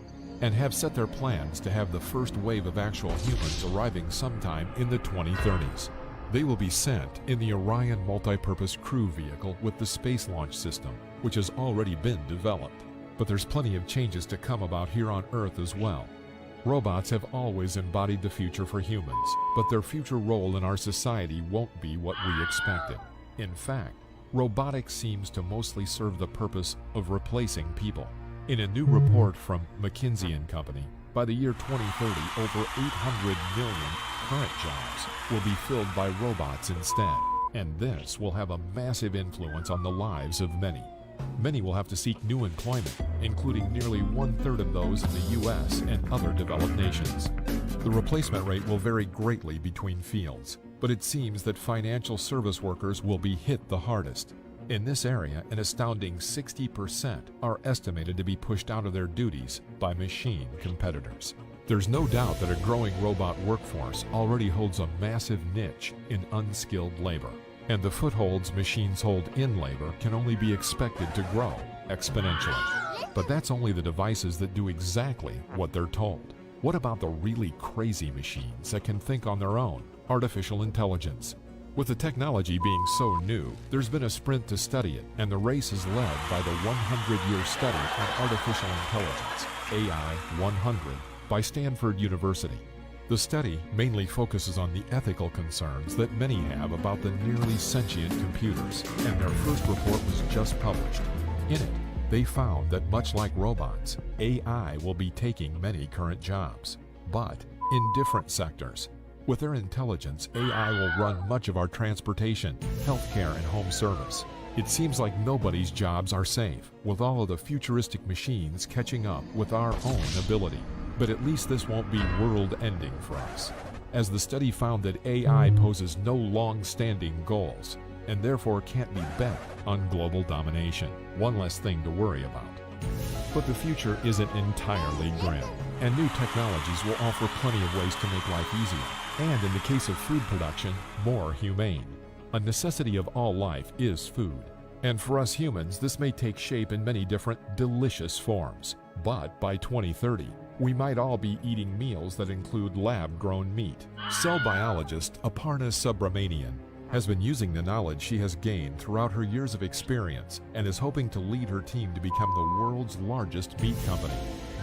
and have set their plans to have the first wave of actual humans arriving sometime in the 2030s. They will be sent in the Orion multi-purpose crew vehicle with the Space Launch System, which has already been developed. But there's plenty of changes to come about here on Earth as well. Robots have always embodied the future for humans, but their future role in our society won't be what we expected. In fact, robotics seems to mostly serve the purpose of replacing people. In a new report from McKinsey & Company, by the year 2030, over 800 million current jobs will be filled by robots instead, and this will have a massive influence on the lives of many. Many will have to seek new employment, including nearly 1/3 of those in the U.S. and other developed nations. The replacement rate will vary greatly between fields, but it seems that financial service workers will be hit the hardest. In this area, an astounding 60% are estimated to be pushed out of their duties by machine competitors. There's no doubt that a growing robot workforce already holds a massive niche in unskilled labor, and the footholds machines hold in labor can only be expected to grow exponentially. But that's only the devices that do exactly what they're told. What about the really crazy machines that can think on their own? Artificial intelligence. With the technology being so new, there's been a sprint to study it, and the race is led by the 100-year study on artificial intelligence, AI 100, by Stanford University. The study mainly focuses on the ethical concerns that many have about the nearly sentient computers, and their first report was just published. In it, they found that much like robots, AI will be taking many current jobs, but in different sectors. With their intelligence, AI will run much of our transportation, healthcare, and home service. It seems like nobody's jobs are safe, with all of the futuristic machines catching up with our own ability. But at least this won't be world-ending for us, as the study found that AI poses no long-standing goals, and therefore can't be bet on global domination. One less thing to worry about. But the future isn't entirely grim, and new technologies will offer plenty of ways to make life easier, and in the case of food production, more humane. A necessity of all life is food, and for us humans, this may take shape in many different delicious forms. But by 2030, we might all be eating meals that include lab-grown meat. Cell biologist Aparna Subramanian has been using the knowledge she has gained throughout her years of experience and is hoping to lead her team to become the world's largest meat company.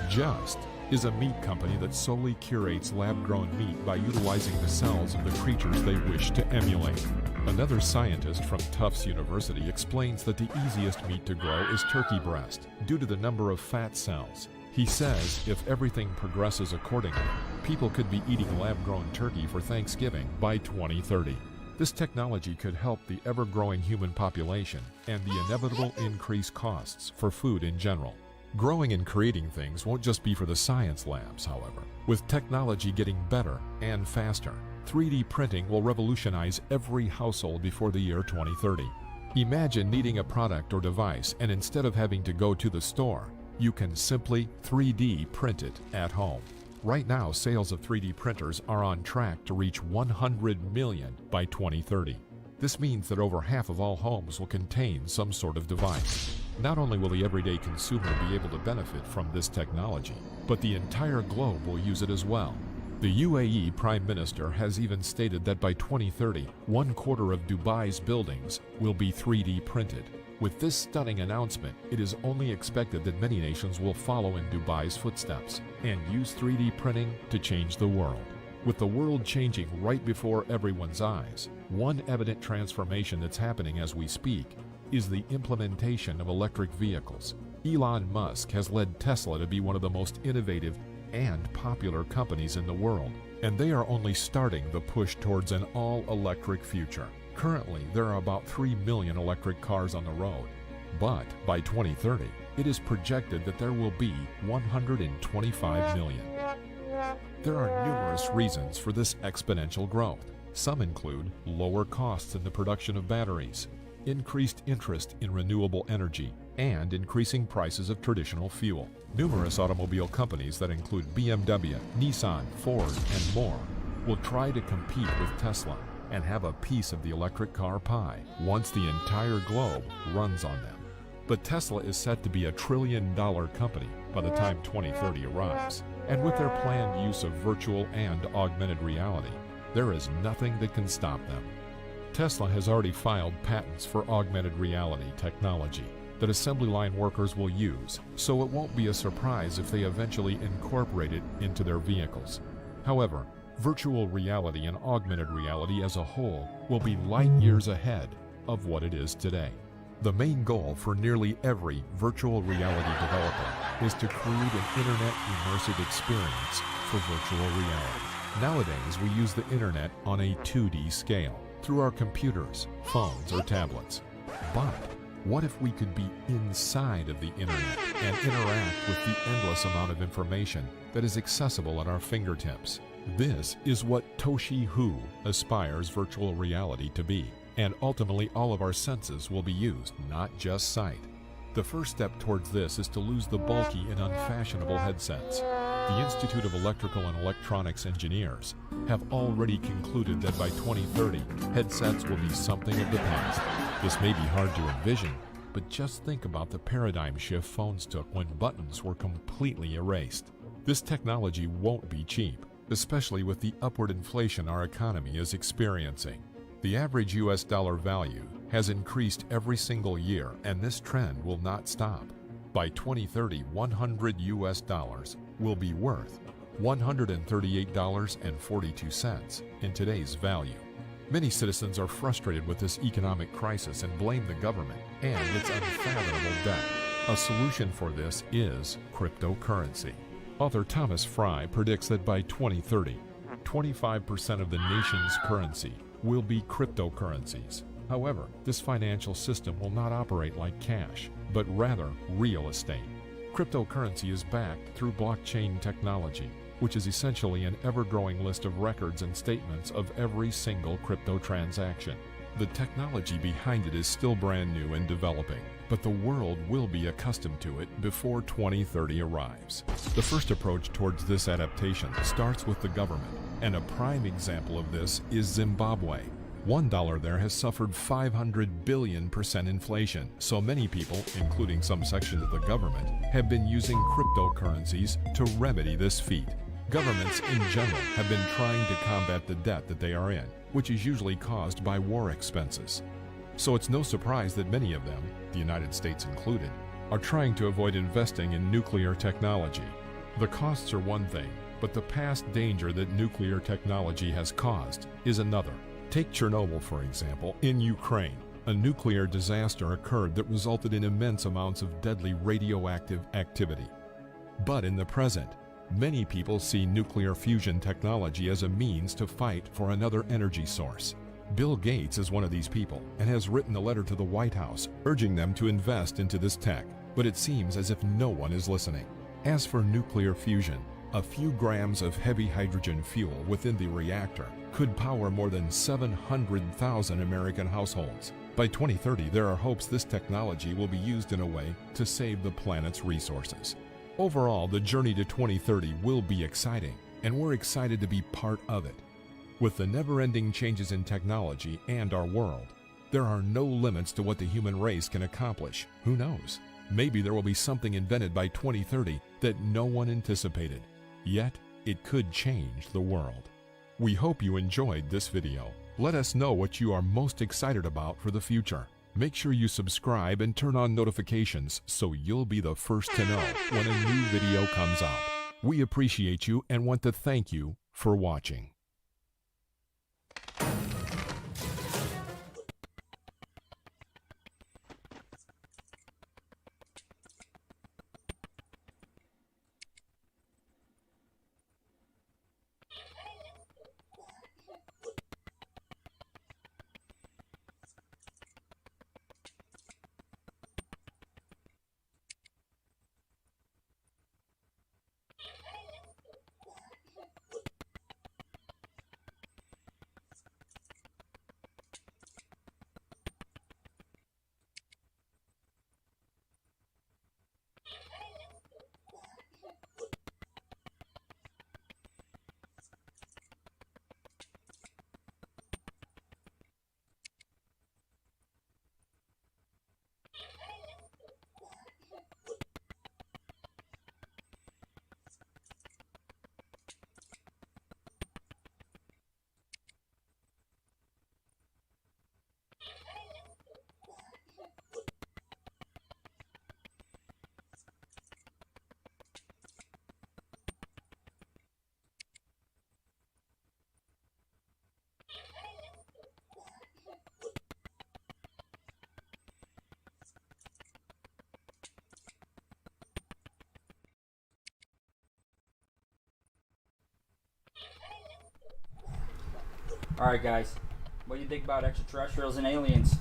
Just is a meat company that solely curates lab-grown meat by utilizing the cells of the creatures they wish to emulate. Another scientist from Tufts University explains that the easiest meat to grow is turkey breast due to the number of fat cells. He says if everything progresses accordingly, people could be eating lab-grown turkey for Thanksgiving by 2030. This technology could help the ever-growing human population and the inevitable increased costs for food in general. Growing and creating things won't just be for the science labs, however. With technology getting better and faster, 3D printing will revolutionize every household before the year 2030. Imagine needing a product or device, and instead of having to go to the store, you can simply 3D print it at home. Right now, sales of 3D printers are on track to reach 100 million by 2030. This means that over half of all homes will contain some sort of device. Not only will the everyday consumer be able to benefit from this technology, but the entire globe will use it as well. The U.A.I. Prime Minister has even stated that by 2030, 1/4 of Dubai's buildings will be 3D printed. With this stunning announcement, it is only expected that many nations will follow in Dubai's footsteps and use 3D printing to change the world. With the world changing right before everyone's eyes, one evident transformation that's happening as we speak is the implementation of electric vehicles. Elon Musk has led Tesla to be one of the most innovative and popular companies in the world, and they are only starting the push towards an all-electric future. Currently, there are about 3 million electric cars on the road, but by 2030, it is projected that there will be 125 million. There are numerous reasons for this exponential growth. Some include lower costs in the production of batteries, increased interest in renewable energy, and increasing prices of traditional fuel. Numerous automobile companies that include BMW, Nissan, Ford, and more will try to compete with Tesla and have a piece of the electric car pie once the entire globe runs on them. But Tesla is set to be a $1 trillion company by the time 2030 arrives. And with their planned use of virtual and augmented reality, there is nothing that can stop them. Tesla has already filed patents for augmented reality technology that assembly line workers will use, so it won't be a surprise if they eventually incorporate it into their vehicles. However, virtual reality and augmented reality as a whole will be light years ahead of what it is today. The main goal for nearly every virtual reality developer is to create an internet immersive experience for virtual reality. Nowadays, we use the internet on a 2D scale through our computers, phones, or tablets. But what if we could be inside of the internet and interact with the endless amount of information that is accessible at our fingertips? This is what Toshi Hu aspires virtual reality to be. And ultimately all of our senses will be used, not just sight. The first step towards this is to lose the bulky and unfashionable headsets. The Institute of Electrical and Electronics Engineers have already concluded that by 2030, headsets will be something of the past. This may be hard to envision, but just think about the paradigm shift phones took when buttons were completely erased. This technology won't be cheap, especially with the upward inflation our economy is experiencing. The average US dollar value has increased every single year, and this trend will not stop. By 2030, 100 US dollars will be worth $138.42 in today's value. Many citizens are frustrated with this economic crisis and blame the government and its unfathomable debt. A solution for this is cryptocurrency. Author Thomas Fry predicts that by 2030, 25% of the nation's currency will be cryptocurrencies. However, this financial system will not operate like cash, but rather real estate. Cryptocurrency is backed through blockchain technology, which is essentially an ever-growing list of records and statements of every single crypto transaction. The technology behind it is still brand new and developing, but the world will be accustomed to it before 2030 arrives. The first approach towards this adaptation starts with the government, and a prime example of this is Zimbabwe. $1 there has suffered 500 billion% inflation, so many people, including some sections of the government, have been using cryptocurrencies to remedy this feat. Governments in general have been trying to combat the debt that they are in, which is usually caused by war expenses. So it's no surprise that many of them, the United States included, are trying to avoid investing in nuclear technology. The costs are one thing, but the past danger that nuclear technology has caused is another. Take Chernobyl, for example, in Ukraine. A nuclear disaster occurred that resulted in immense amounts of deadly radioactive activity. But in the present, many people see nuclear fusion technology as a means to fight for another energy source. Bill Gates is one of these people and has written a letter to the White House urging them to invest into this tech, but it seems as if no one is listening. As for nuclear fusion, a few grams of heavy hydrogen fuel within the reactor could power more than 700,000 American households. By 2030, there are hopes this technology will be used in a way to save the planet's resources. Overall, the journey to 2030 will be exciting, and we're excited to be part of it. With the never-ending changes in technology and our world, there are no limits to what the human race can accomplish. Who knows? Maybe there will be something invented by 2030 that no one anticipated. Yet, it could change the world. We hope you enjoyed this video. Let us know what you are most excited about for the future. Make sure you subscribe and turn on notifications so you'll be the first to know when a new video comes out. We appreciate you and want to thank you for watching. Alright guys, what do you think about extraterrestrials and aliens?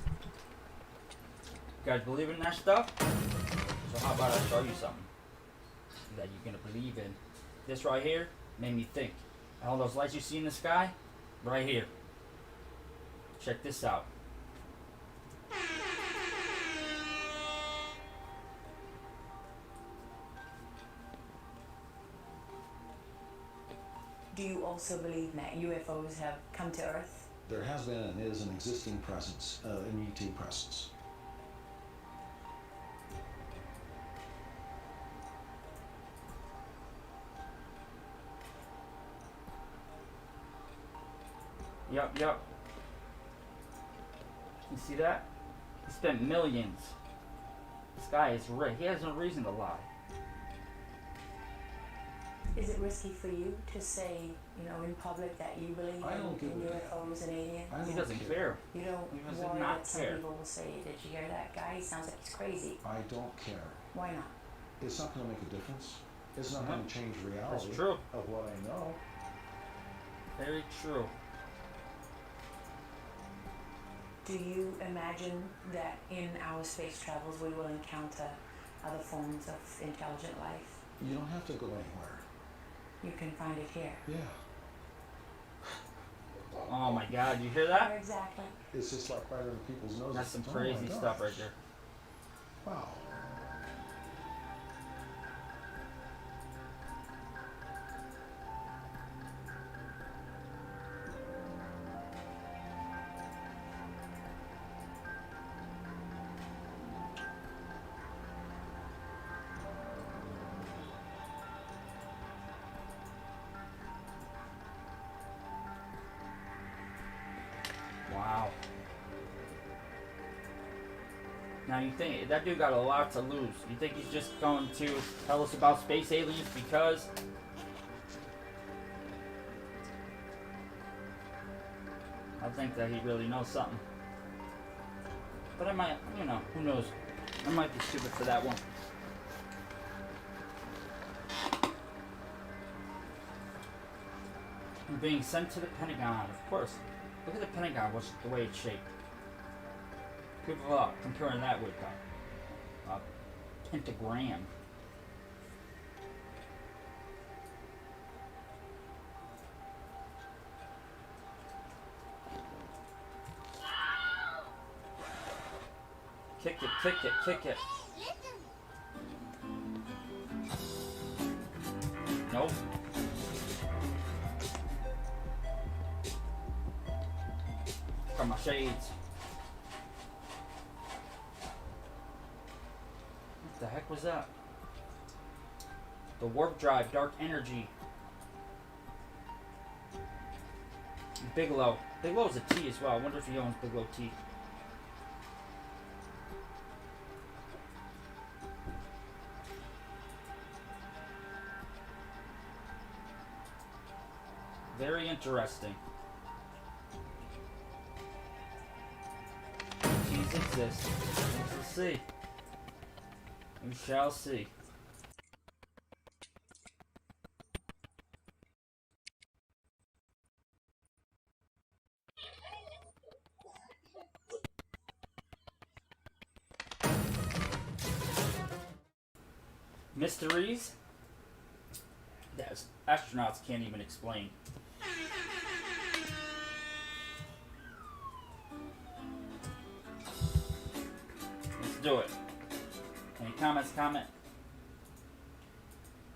You guys believe in that stuff? So how about I show you something that you're gonna believe in. This right here made me think. All those lights you see in the sky, right here. Check this out. Do you also believe that UFOs have come to Earth? There has been and is an existing presence, an ET presence. Yup. You see that? He spent millions. This guy is rich. He has no reason to lie. Is it risky for you to say, in public that you believe in UFOs and aliens? He doesn't care. You don't worry that some people will say, did you hear that guy? He sounds like he's crazy. I don't care. Why not? It's not going to make a difference. It's not going to change reality. That's true. Of what I know. Very true. Do you imagine that in our space travels we will encounter other forms of intelligent life? You don't have to go anywhere. You can find it here. Yeah. Oh my God, you hear that? Exactly. It's just like right under people's noses. That's some crazy stuff right there. Wow. Wow. Now you think that dude got a lot to lose. You think he's just going to tell us about space aliens because I think that he really knows something. But I might, who knows? I might be stupid for that one. I'm being sent to the Pentagon, of course. Look at the Pentagon, the way it's shaped. People are comparing that with a pentagram. Kick it, kick it, kick it. Nope. shades. What the heck was that? The warp drive, dark energy. Bigelow. Bigelow's a T as well. I wonder if he owns Bigelow T. Very interesting. T's exist. We'll see. We shall see. Mysteries that astronauts can't even explain. Let's do it. Any comments? Comment?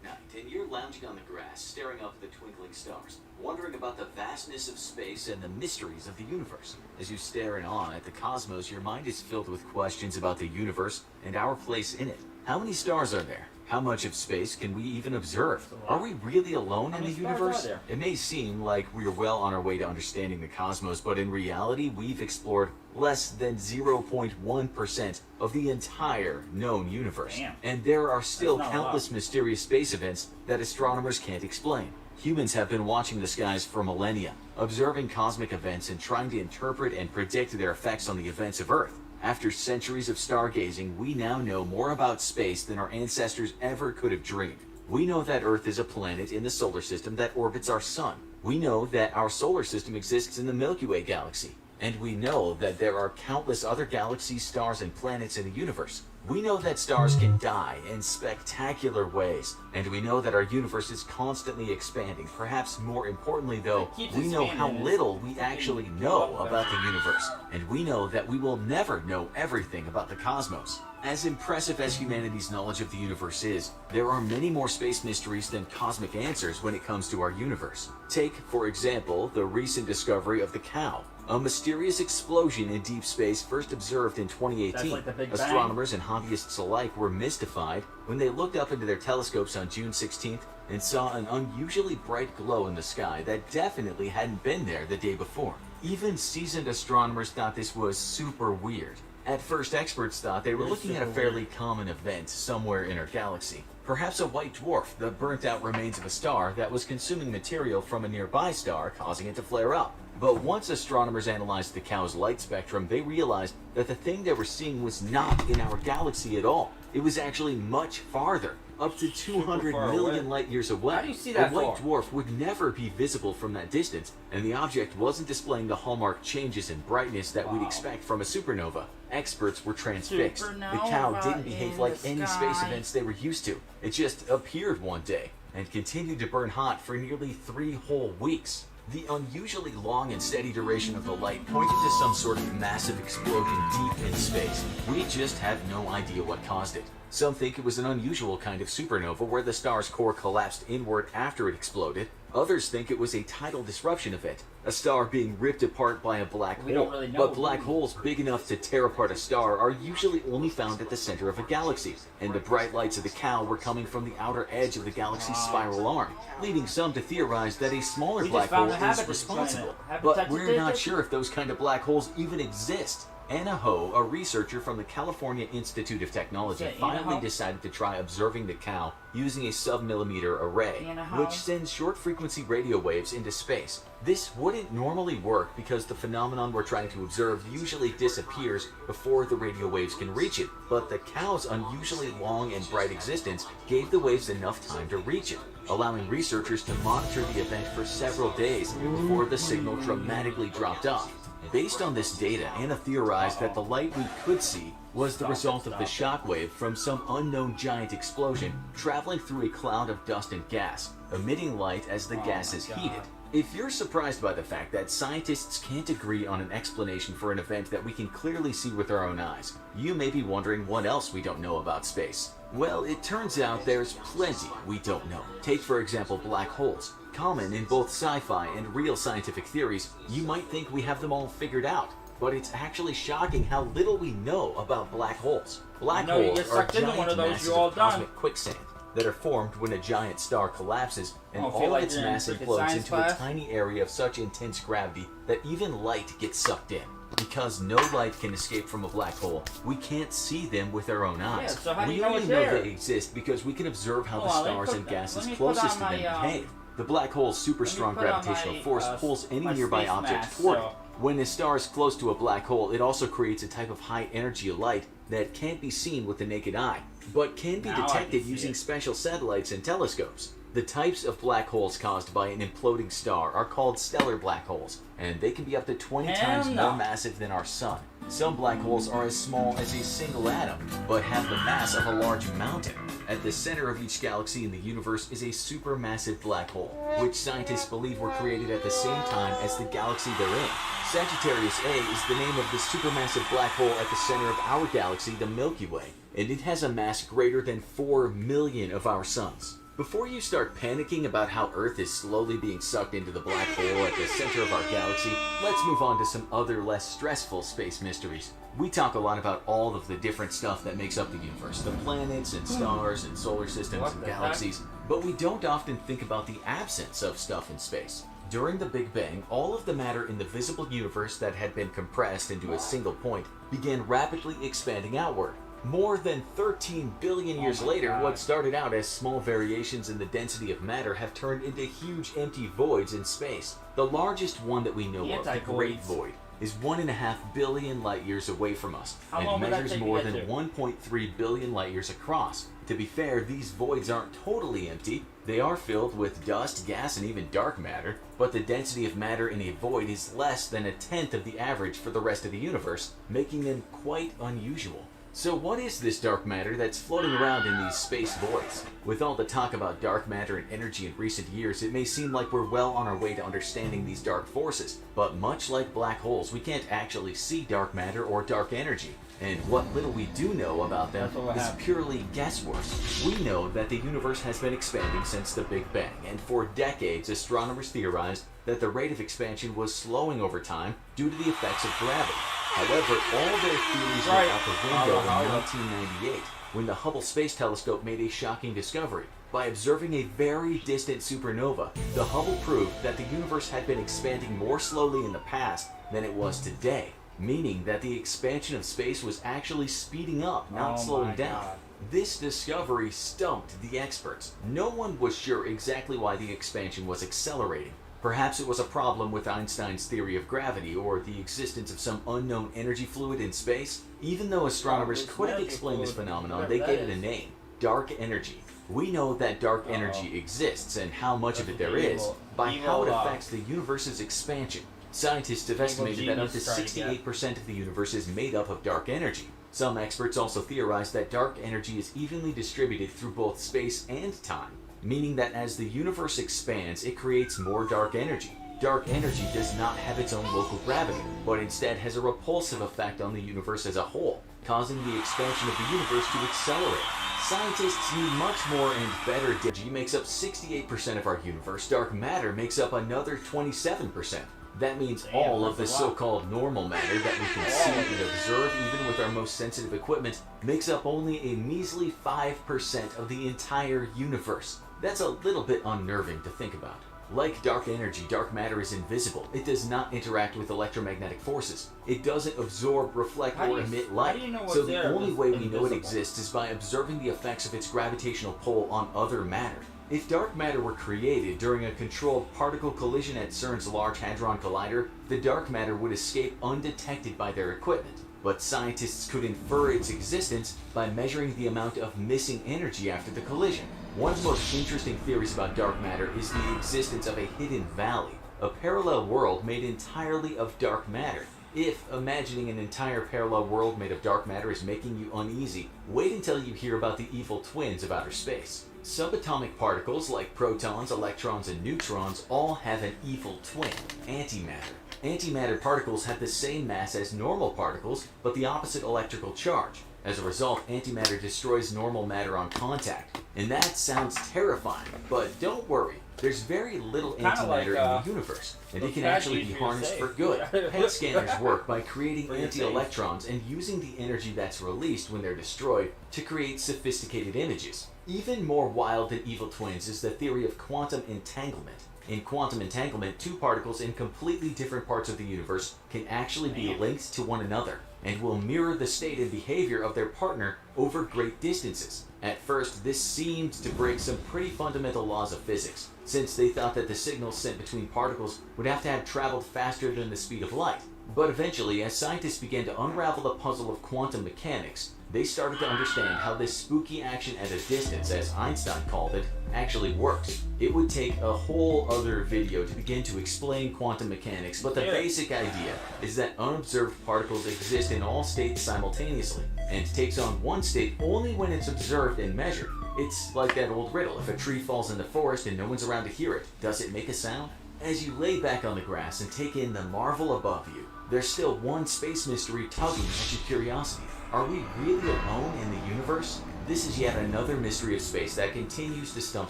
And you're lounging on the grass, staring up at the twinkling stars, wondering about the vastness of space and the mysteries of the universe. As you stare in awe at the cosmos, your mind is filled with questions about the universe and our place in it. How many stars are there? How much of space can we even observe? Are we really alone in the universe? It may seem like we're well on our way to understanding the cosmos, but in reality, we've explored less than 0.1% of the entire known universe. Damn. And there are still That's not a countless lot. mysterious space events that astronomers can't explain. Humans have been watching the skies for millennia, observing cosmic events and trying to interpret and predict their effects on the events of Earth. After centuries of stargazing, we now know more about space than our ancestors ever could have dreamed. We know that Earth is a planet in the solar system that orbits our sun. We know that our solar system exists in the Milky Way galaxy. And we know that there are countless other galaxies, stars, and planets in the universe. We know that stars can die in spectacular ways, and we know that our universe is constantly expanding. Perhaps more importantly, though, we know how little we actually know about the universe, and we know that we will never know everything about the cosmos. As impressive as humanity's knowledge of the universe is, there are many more space mysteries than cosmic answers when it comes to our universe. Take, for example, the recent discovery of the cow. A mysterious explosion in deep space first observed in 2018. That's like the Big Bang. Astronomers and hobbyists alike were mystified when they looked up into their telescopes on June 16th and saw an unusually bright glow in the sky that definitely hadn't been there the day before. Even seasoned astronomers thought this was super weird. At first, experts thought they were looking at a fairly common event somewhere in our galaxy. Perhaps a white dwarf, the burnt-out remains of a star that was consuming material from a nearby star, causing it to flare up. But once astronomers analyzed the cow's light spectrum, they realized that the thing they were seeing was not in our galaxy at all. It was actually much farther, up to 200 million light years away. How do you see that A white far? dwarf would never be visible from that distance, and the object wasn't displaying the hallmark changes in brightness that we'd expect from a supernova. Experts were transfixed. The cow didn't behave like any space events they were used to. It just appeared one day and continued to burn hot for nearly 3 whole weeks. The unusually long and steady duration of the light pointed to some sort of massive explosion deep in space. We just have no idea what caused it. Some think it was an unusual kind of supernova where the star's core collapsed inward after it exploded. Others think it was a tidal disruption event, a star being ripped apart by a black We hole. don't really know. But black holes big enough to tear apart a star are usually only found at the center of a galaxy, and the bright lights of the cow were coming from the outer edge of the galaxy's spiral arm, leading some to theorize that a smaller We black just found hole a is habitat responsible. planet. But Habitat we're not status. sure if those kind of black holes even exist. Anna Ho, a researcher from the California Institute of Technology, Is that Anna finally Ho? decided to try observing the cow using a sub-millimeter array, Anna Ho? which sends short-frequency radio waves into space. This wouldn't normally work because the phenomenon we're trying to observe usually disappears before the radio waves can reach it, but the cow's unusually long and bright existence gave the waves enough time to reach it, allowing researchers to monitor the event for several days before the signal dramatically dropped off. Based on this data, Anna theorized that the light we could see was the result of the shockwave from some unknown giant explosion traveling through a cloud of dust and gas, emitting light as the gas is heated. If you're surprised by the fact that scientists can't agree on an explanation for an event that we can clearly see with our own eyes, you may be wondering what else we don't know about space. Well, it turns out there's plenty we don't know. Take, for example, black holes. Common in both sci-fi and real scientific theories, you might think we have them all figured out. but it's actually shocking how little we know about black holes. Black You know, you holes get are sucked into giant one of those, masses you're all of done. cosmic quicksand that are formed when a giant star collapses, and Oh, I feel all like of its you're in mass freaking implodes science into class. a tiny area of such intense gravity that even light gets sucked in. Because no light can escape from a black hole, we can't see them with our own eyes. Yeah, so how do we you know only it's know there? they exist because we can observe how the Hold on, let me stars put and that- gases let me put closest on to them my, behave. The black hole's super strong put on gravitational my, force pulls any my nearby space object mask, toward so- it. When a star is close to a black hole, it also creates a type of high energy light that can't be seen with the naked eye, but can be Now I detected can see using it. special satellites and telescopes. The types of black holes caused by an imploding star are called stellar black holes, and they can be up to 20 Hell times no. more massive than our sun. Some black holes are as small as a single atom, but have the mass of a large mountain. At the center of each galaxy in the universe is a supermassive black hole, which scientists believe were created at the same time as the galaxy they're in. Sagittarius A is the name of the supermassive black hole at the center of our galaxy, the Milky Way, and it has a mass greater than 4 million of our suns. Before you start panicking about how Earth is slowly being sucked into the black hole at the center of our galaxy, let's move on to some other less stressful space mysteries. We talk a lot about all of the different stuff that makes up the universe, the planets and stars and solar systems What and the galaxies, but we don't often think about the absence of stuff in space. During the Big Bang, all of the matter in the visible universe that had been compressed into a single point began rapidly expanding outward. More than 13 billion years later, what started out as small variations in the density of matter have turned into huge empty voids in space. The largest one that we know of, the Great Void, is 1.5 billion light years away from us How long and would that measures take to more get than to? 1.3 billion light years across. To be fair, these voids aren't totally empty. They are filled with dust, gas, and even dark matter, but the density of matter in a void is less than 1/10 of the average for the rest of the universe, making them quite unusual. So what is this dark matter that's floating around in these space voids? With all the talk about dark matter and energy in recent years, it may seem like we're well on our way to understanding these dark forces, but much like black holes, we can't actually see dark matter or dark energy. And what little we do know about them is purely guesswork. We know that the universe has been expanding since the Big Bang, and for decades astronomers theorized that the rate of expansion was slowing over time due to the effects of gravity. However, all their theories went out the window in 1998 when the Hubble Space Telescope made a shocking discovery. By observing a very distant supernova, the Hubble proved that the universe had been expanding more slowly in the past than it was today, meaning that the expansion of space was actually speeding up, not slowing down. This discovery stumped the experts. No one was sure exactly why the expansion was accelerating. Perhaps it was a problem with Einstein's theory of gravity or the existence of some unknown energy fluid in space. Even though astronomers couldn't explain this phenomenon, they gave it a name: dark energy. We know that dark energy exists and how much of it there is by how it affects the universe's expansion. Scientists have estimated that up to 68% of the universe is made up of dark energy. Some experts also theorize that dark energy is evenly distributed through both space and time, meaning that as the universe expands, it creates more dark energy. Dark energy does not have its own local gravity, but instead has a repulsive effect on the universe as a whole, causing the expansion of the universe to accelerate. Scientists need much more and better. Energy makes up 68% of our universe. Dark matter makes up another 27%. That means all of the so-called normal matter that we can see and observe even with our most sensitive equipment makes up only a measly 5% of the entire universe. That's a little bit unnerving to think about. Like dark energy, dark matter is invisible. It does not interact with electromagnetic forces. It doesn't absorb, reflect, or emit light. So the only way we know it exists is by observing the effects of its gravitational pull on other matter. If dark matter were created during a controlled particle collision at CERN's Large Hadron Collider, the dark matter would escape undetected by their equipment. But scientists could infer its existence by measuring the amount of missing energy after the collision. One of the most interesting theories about dark matter is the existence of a hidden valley, a parallel world made entirely of dark matter. If imagining an entire parallel world made of dark matter is making you uneasy, wait until you hear about the evil twins of outer space. Subatomic particles like protons, electrons, and neutrons all have an evil twin, antimatter. Antimatter particles have the same mass as normal particles, but the opposite electrical charge. As a result, antimatter destroys normal matter on contact. And that sounds terrifying, but don't worry. There's very little antimatter in the universe, and it can actually be harnessed for good. PET scanners work by creating anti-electrons and using the energy that's released when they're destroyed to create sophisticated images. Even more wild than evil twins is the theory of quantum entanglement. In quantum entanglement, two particles in completely different parts of the universe can actually be linked to one another and will mirror the state and behavior of their partner over great distances. At first, this seemed to break some pretty fundamental laws of physics, since they thought that the signals sent between particles would have to have traveled faster than the speed of light. But eventually, as scientists began to unravel the puzzle of quantum mechanics, they started to understand how this spooky action at a distance, as Einstein called it, actually works. It would take a whole other video to begin to explain quantum mechanics, but the basic idea is that unobserved particles exist in all states simultaneously, and takes on one state only when it's observed and measured. It's like that old riddle: if a tree falls in the forest and no one's around to hear it, does it make a sound? As you lay back on the grass and take in the marvel above you, there's still one space mystery tugging at your curiosity. Are we really alone in the universe? This is yet another mystery of space that continues to stump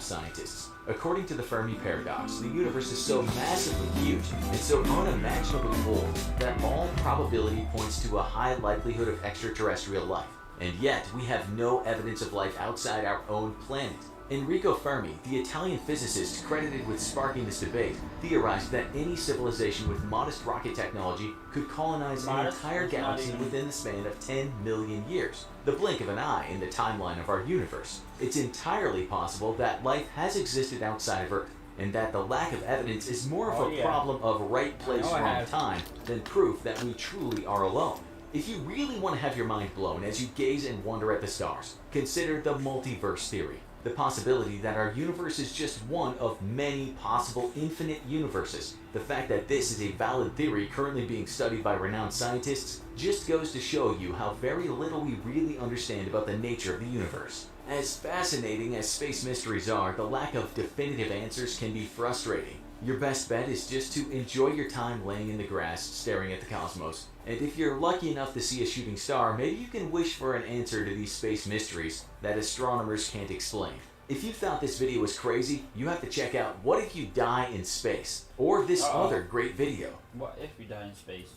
scientists. According to the Fermi paradox, the universe is so massively huge and so unimaginably old that all probability points to a high likelihood of extraterrestrial life. And yet, we have no evidence of life outside our own planet. Enrico Fermi, the Italian physicist credited with sparking this debate, theorized that any civilization with modest rocket technology could colonize an entire galaxy within the span of 10 million years, the blink of an eye in the timeline of our universe. It's entirely possible that life has existed outside of Earth, and that the lack of evidence is more of a problem of right place, wrong time than proof that we truly are alone. If you really want to have your mind blown as you gaze and wonder at the stars, consider the multiverse theory. The possibility that our universe is just one of many possible infinite universes. The fact that this is a valid theory currently being studied by renowned scientists just goes to show you how very little we really understand about the nature of the universe. As fascinating as space mysteries are, the lack of definitive answers can be frustrating. Your best bet is just to enjoy your time laying in the grass, staring at the cosmos. And if you're lucky enough to see a shooting star, maybe you can wish for an answer to these space mysteries that astronomers can't explain. If you thought this video was crazy, you have to check out What If You Die in Space, or this other great video. What if you die in space?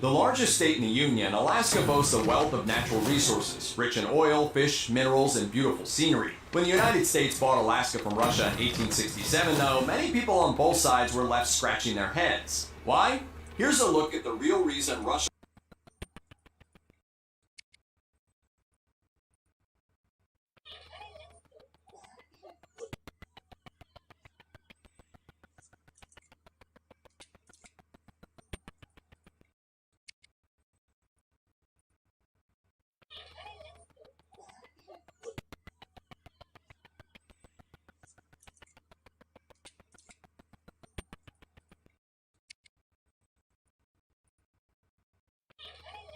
The largest state in the Union, Alaska boasts a wealth of natural resources, rich in oil, fish, minerals, and beautiful scenery. When the United States bought Alaska from Russia in 1867, though, many people on both sides were left scratching their heads. Why? Here's a look at the real reason Russia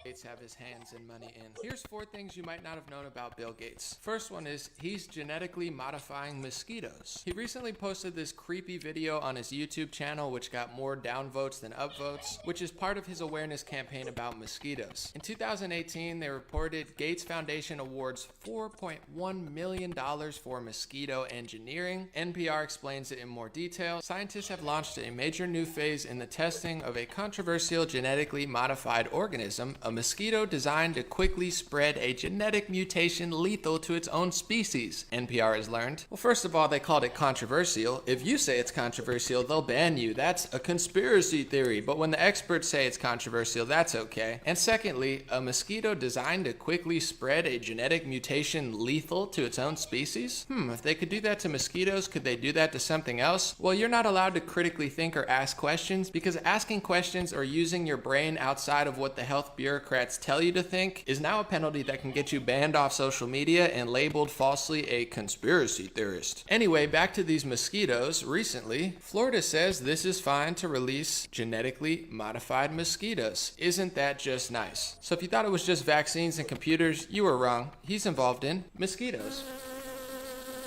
Gates have his hands and money in. Here's 4 things you might not have known about Bill Gates. First one is he's genetically modifying mosquitoes. He recently posted this creepy video on his YouTube channel which got more downvotes than upvotes, which is part of his awareness campaign about mosquitoes. In 2018, they reported Gates Foundation awards $4.1 million for mosquito engineering. NPR explains it in more detail. Scientists have launched a major new phase in the testing of a controversial genetically modified organism, a mosquito designed to quickly spread a genetic mutation lethal to its own species, NPR has learned. Well, first of all, they called it controversial. If you say it's controversial, they'll ban you. That's a conspiracy theory. But when the experts say it's controversial, that's okay. And secondly, a mosquito designed to quickly spread a genetic mutation lethal to its own species? If they could do that to mosquitoes, could they do that to something else? Well, you're not allowed to critically think or ask questions, because asking questions or using your brain outside of what the health bureaucrats tell you to think is now a penalty that can get you banned off social media and labeled falsely a conspiracy theorist. Anyway, back to these mosquitoes. Recently, Florida says this is fine to release genetically modified mosquitoes. Isn't that just nice? So if you thought it was just vaccines and computers, you were wrong. He's involved in mosquitoes.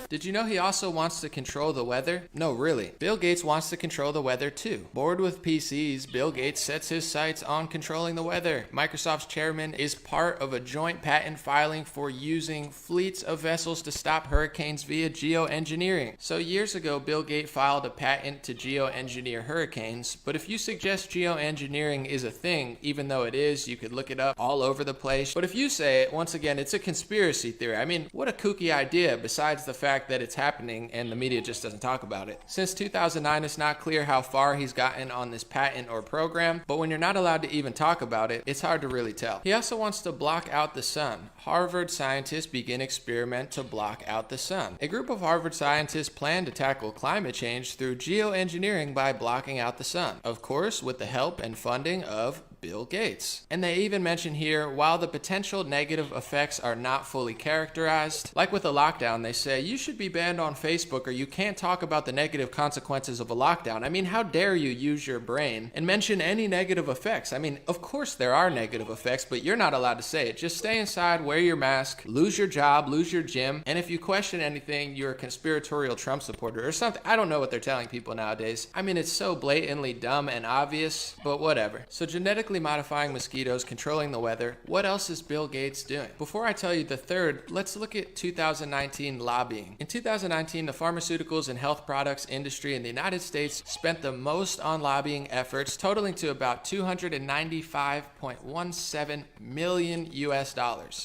impressive? Did you know he also wants to control the weather? No, really. Bill Gates wants to control the weather too. Bored with PCs, Bill Gates sets his sights on controlling the weather. Microsoft's chairman is part of a joint patent filing for using fleets of vessels to stop hurricanes via geoengineering. So years ago, Bill Gates filed a patent to geoengineer hurricanes, but if you suggest geoengineering is a thing, even though it is, you could look it up all over the place. But if you say it, once again, it's a conspiracy theory. I mean, what a kooky idea, besides the fact that it's happening and the media just doesn't talk about it. Since 2009, it's not clear how far he's gotten on this patent or program, but when you're not allowed to even talk about it, it's hard to really tell. He also wants to block out the sun. Harvard scientists begin experiment to block out the sun. A group of Harvard scientists plan to tackle climate change through geoengineering by blocking out the sun. Of course, with the help and funding of Bill Gates. And they even mention here, while the potential negative effects are not fully characterized, like with a lockdown, they say you should be banned on Facebook or you can't talk about the negative consequences of a lockdown. I mean, how dare you use your brain and mention any negative effects? I mean, of course there are negative effects, but you're not allowed to say it. Just stay inside, wear your mask, lose your job, lose your gym, and if you question anything, you're a conspiratorial Trump supporter or something. I don't know what they're telling people nowadays. I mean, it's so blatantly dumb and obvious, but whatever. So genetically modifying mosquitoes, controlling the weather. What else is Bill Gates doing? Before I tell you the third, let's look at 2019 lobbying. In 2019, the pharmaceuticals and health products industry in the United States spent the most on lobbying efforts, totaling to about $295.17 million US.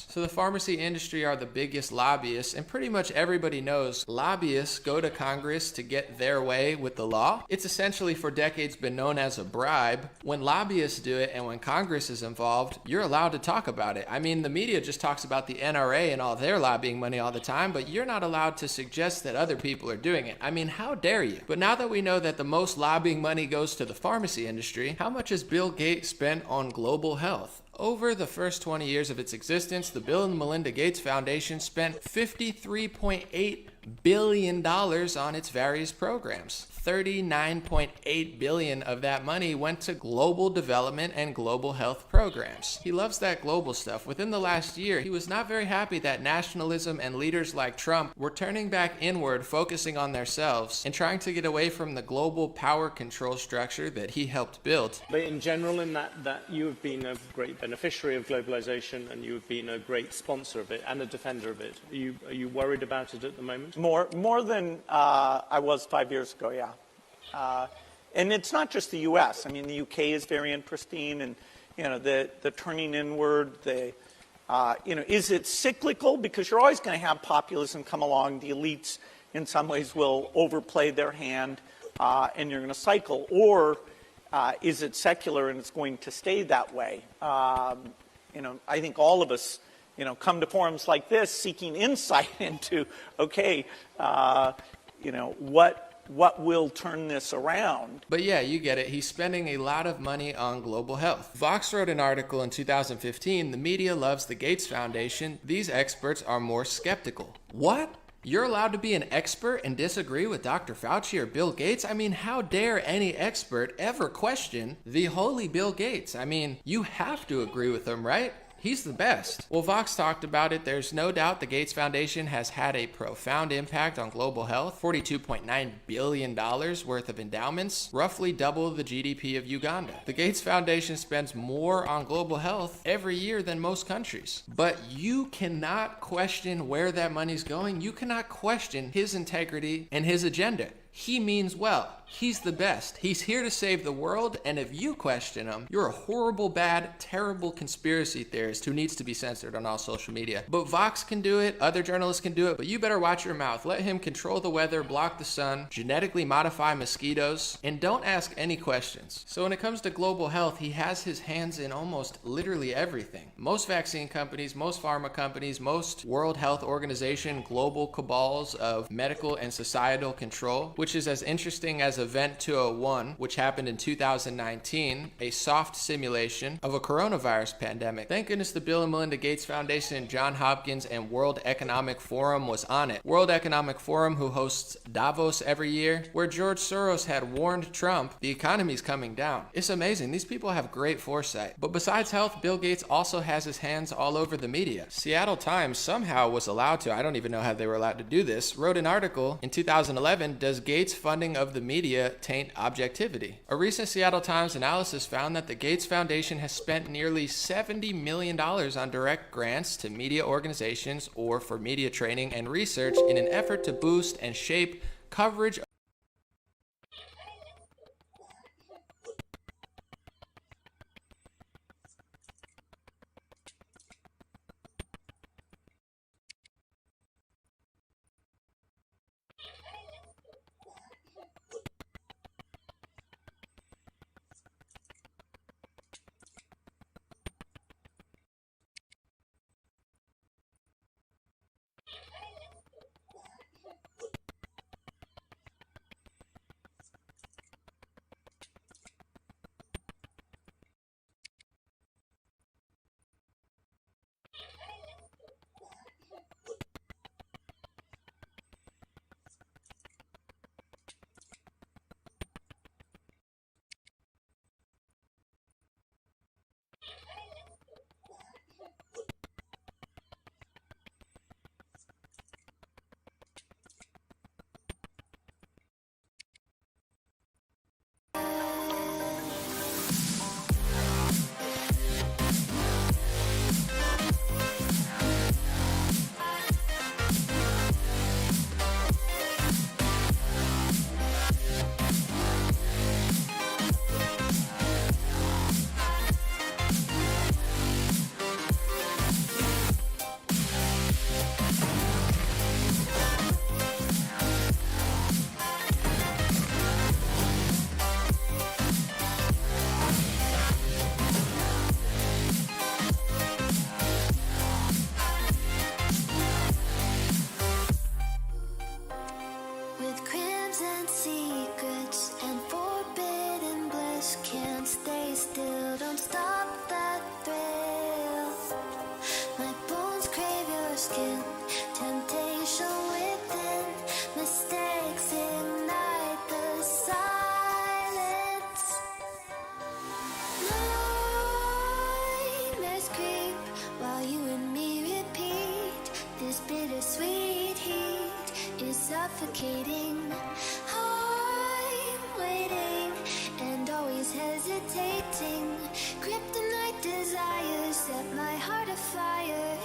So the pharmacy industry are the biggest lobbyists, and pretty much everybody knows lobbyists go to Congress to get their way with the law. It's essentially for decades been known as a bribe. When lobbyists do it and when Congress is involved, you're allowed to talk about it. I mean, the media just talks about the NRA and all their lobbying money all the time, but you're not allowed to suggest that other people are doing it. I mean, how dare you? But now that we know that the most lobbying money goes to the pharmacy industry, how much has Bill Gates spent on global health? Over the first 20 years of its existence, the Bill and Melinda Gates Foundation spent $53.8 billion on its various programs. $39.8 billion of that money went to global development and global health programs. He loves that global stuff. Within the last year, he was not very happy that nationalism and leaders like Trump were turning back inward, focusing on themselves, and trying to get away from the global power control structure that he helped build. But in general, in that you have been a great beneficiary of globalization and you have been a great sponsor of it and a defender of it. Are you worried about it at the moment? More than I was 5 years ago, yeah. And it's not just the U.S. I mean, the U.K. is very interesting, and the turning inward. Is it cyclical? Because you're always going to have populism come along. The elites, in some ways, will overplay their hand, and you're going to cycle. Or is it secular and it's going to stay that way? I think all of us, come to forums like this seeking insight into, what will turn this around. But yeah, you get it. He's spending a lot of money on global health. Vox wrote an article in 2015, "The media loves the Gates Foundation. These experts are more skeptical." What? You're allowed to be an expert and disagree with Dr. Fauci or Bill Gates? I mean, how dare any expert ever question the holy Bill Gates? I mean, you have to agree with him, right? He's the best. Well, Vox talked about it. There's no doubt the Gates Foundation has had a profound impact on global health. $42.9 billion worth of endowments, roughly double the GDP of Uganda. The Gates Foundation spends more on global health every year than most countries. But you cannot question where that money's going. You cannot question his integrity and his agenda. He means well. He's the best. He's here to save the world, and if you question him, you're a horrible, bad, terrible conspiracy theorist who needs to be censored on all social media. But Vox can do it, other journalists can do it, but you better watch your mouth. Let him control the weather, block the sun, genetically modify mosquitoes, and don't ask any questions. So when it comes to global health, he has his hands in almost literally everything. Most vaccine companies, most pharma companies, most World Health Organization, global cabals of medical and societal control, which is as interesting as Event 201, which happened in 2019, a soft simulation of a coronavirus pandemic. Thank goodness the Bill and Melinda Gates Foundation and Johns Hopkins and World Economic Forum was on it. World Economic Forum, who hosts Davos every year, where George Soros had warned Trump the economy's coming down. It's amazing. These people have great foresight. But besides health, Bill Gates also has his hands all over the media. Seattle Times somehow was allowed to, I don't even know how they were allowed to do this, wrote an article in 2011, Does Gates' funding of the media taint objectivity? A recent Seattle Times analysis found that the Gates Foundation has spent nearly $70 million on direct grants to media organizations or for media training and research in an effort to boost and shape coverage. With crimson secrets and forbidden bliss, can't stay still, don't stop that thrill. My bones crave your skin, temptation within, mistakes ignite the silence. Nightmares creep while you and me repeat, this bittersweet heat is suffocating. I'm waiting and always hesitating. Kryptonite desires set my heart afire.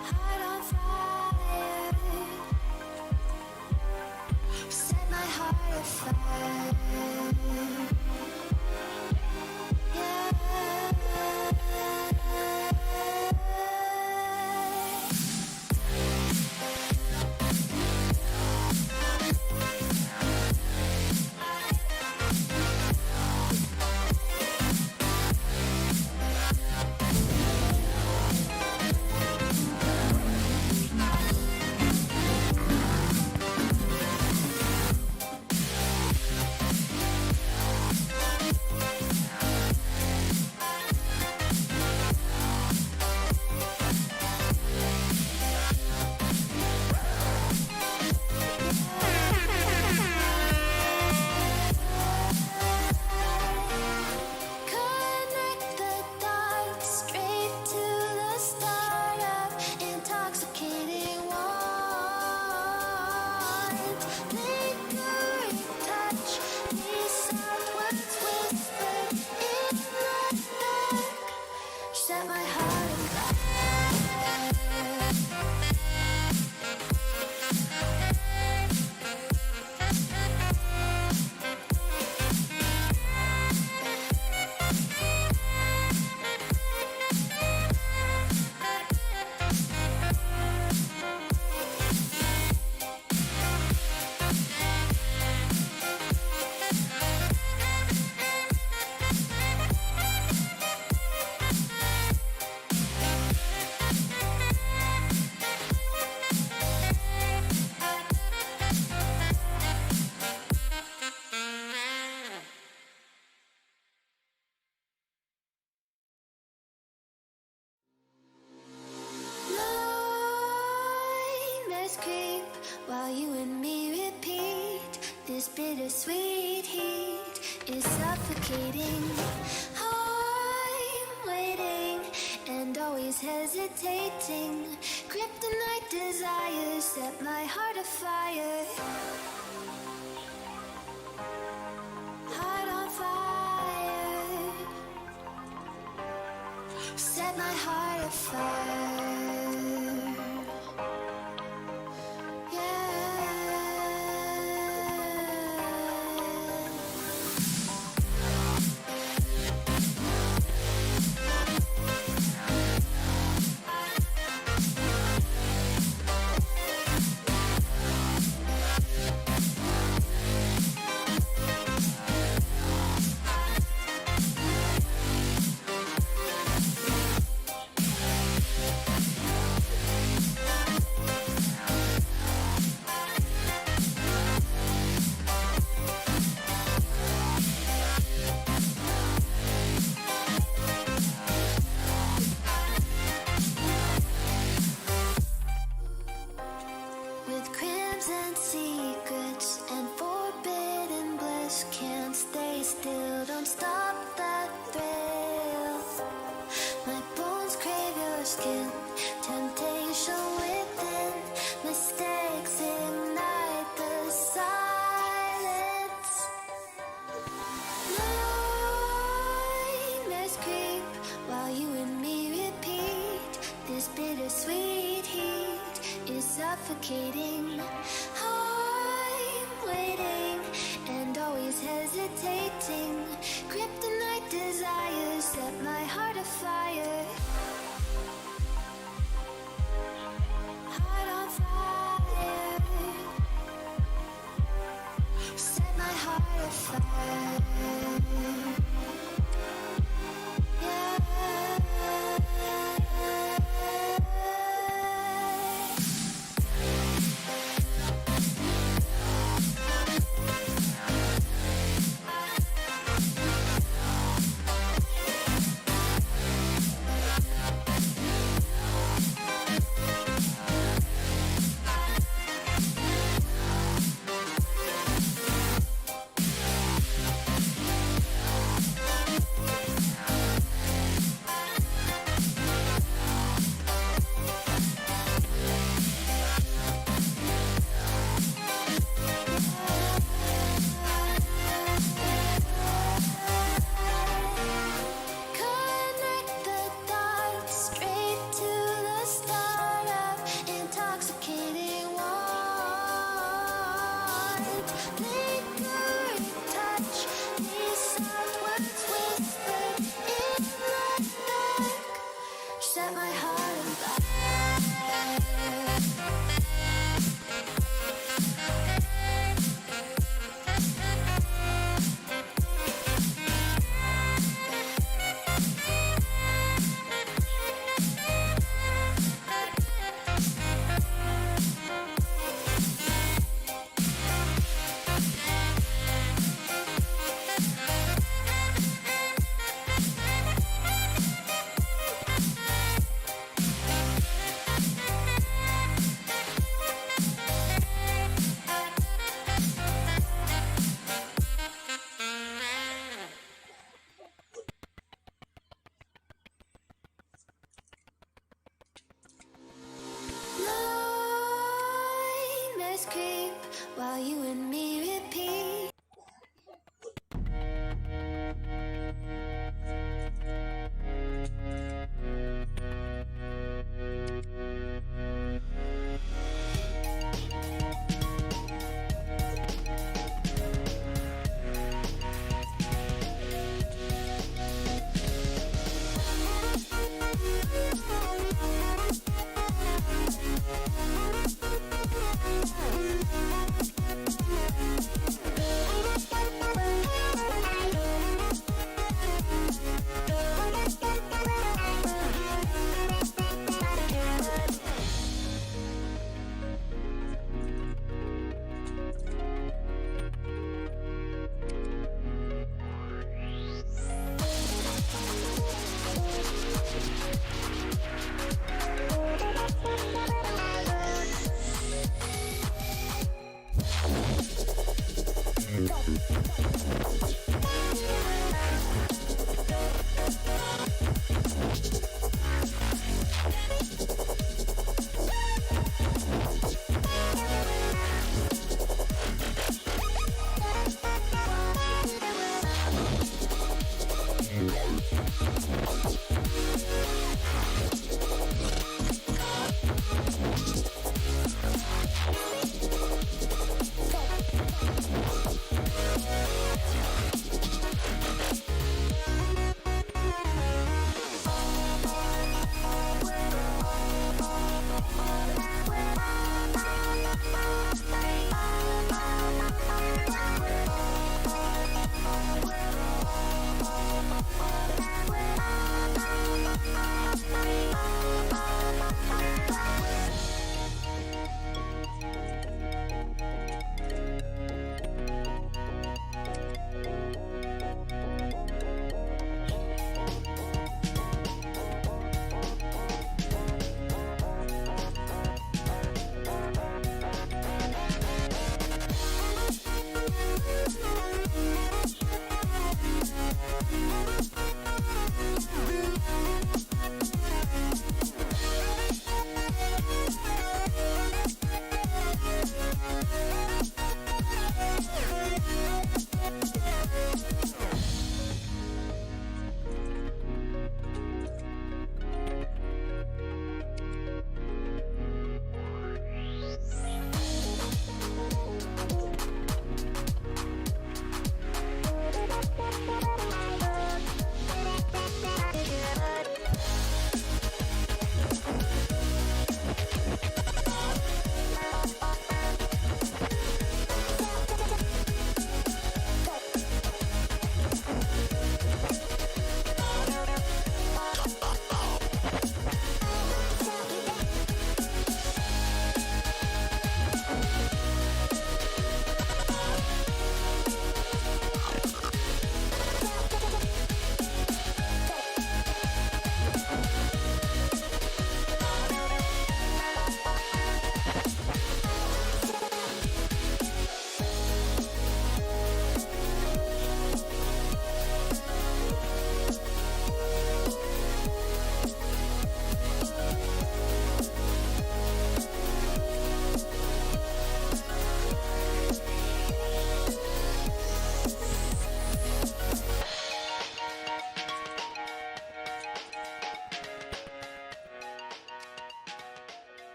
Heart on fire. Set my heart afire. Yeah. while you and me repeat. This bittersweet heat is suffocating. I'm waiting and always hesitating. Kryptonite desires set my heart afire. Heart on fire. Set my heart afire. With crimson secrets and forbidden bliss, can't stay still, don't stop that thrill. My bones crave your skin, temptation within, mistakes ignite the silence. Nightmares creep while you and me repeat. This bittersweet heat is suffocating. I'm waiting and always hesitating. Kryptonite desires set my heart afire. Heart on fire. Set my heart afire.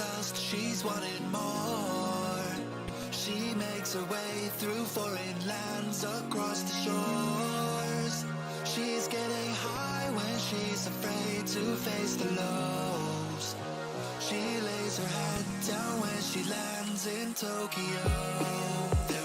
lust, she's wanting more. She makes her way through foreign lands across the shores. She's getting high when she's afraid to face the lows. She lays her head down when she lands in Tokyo.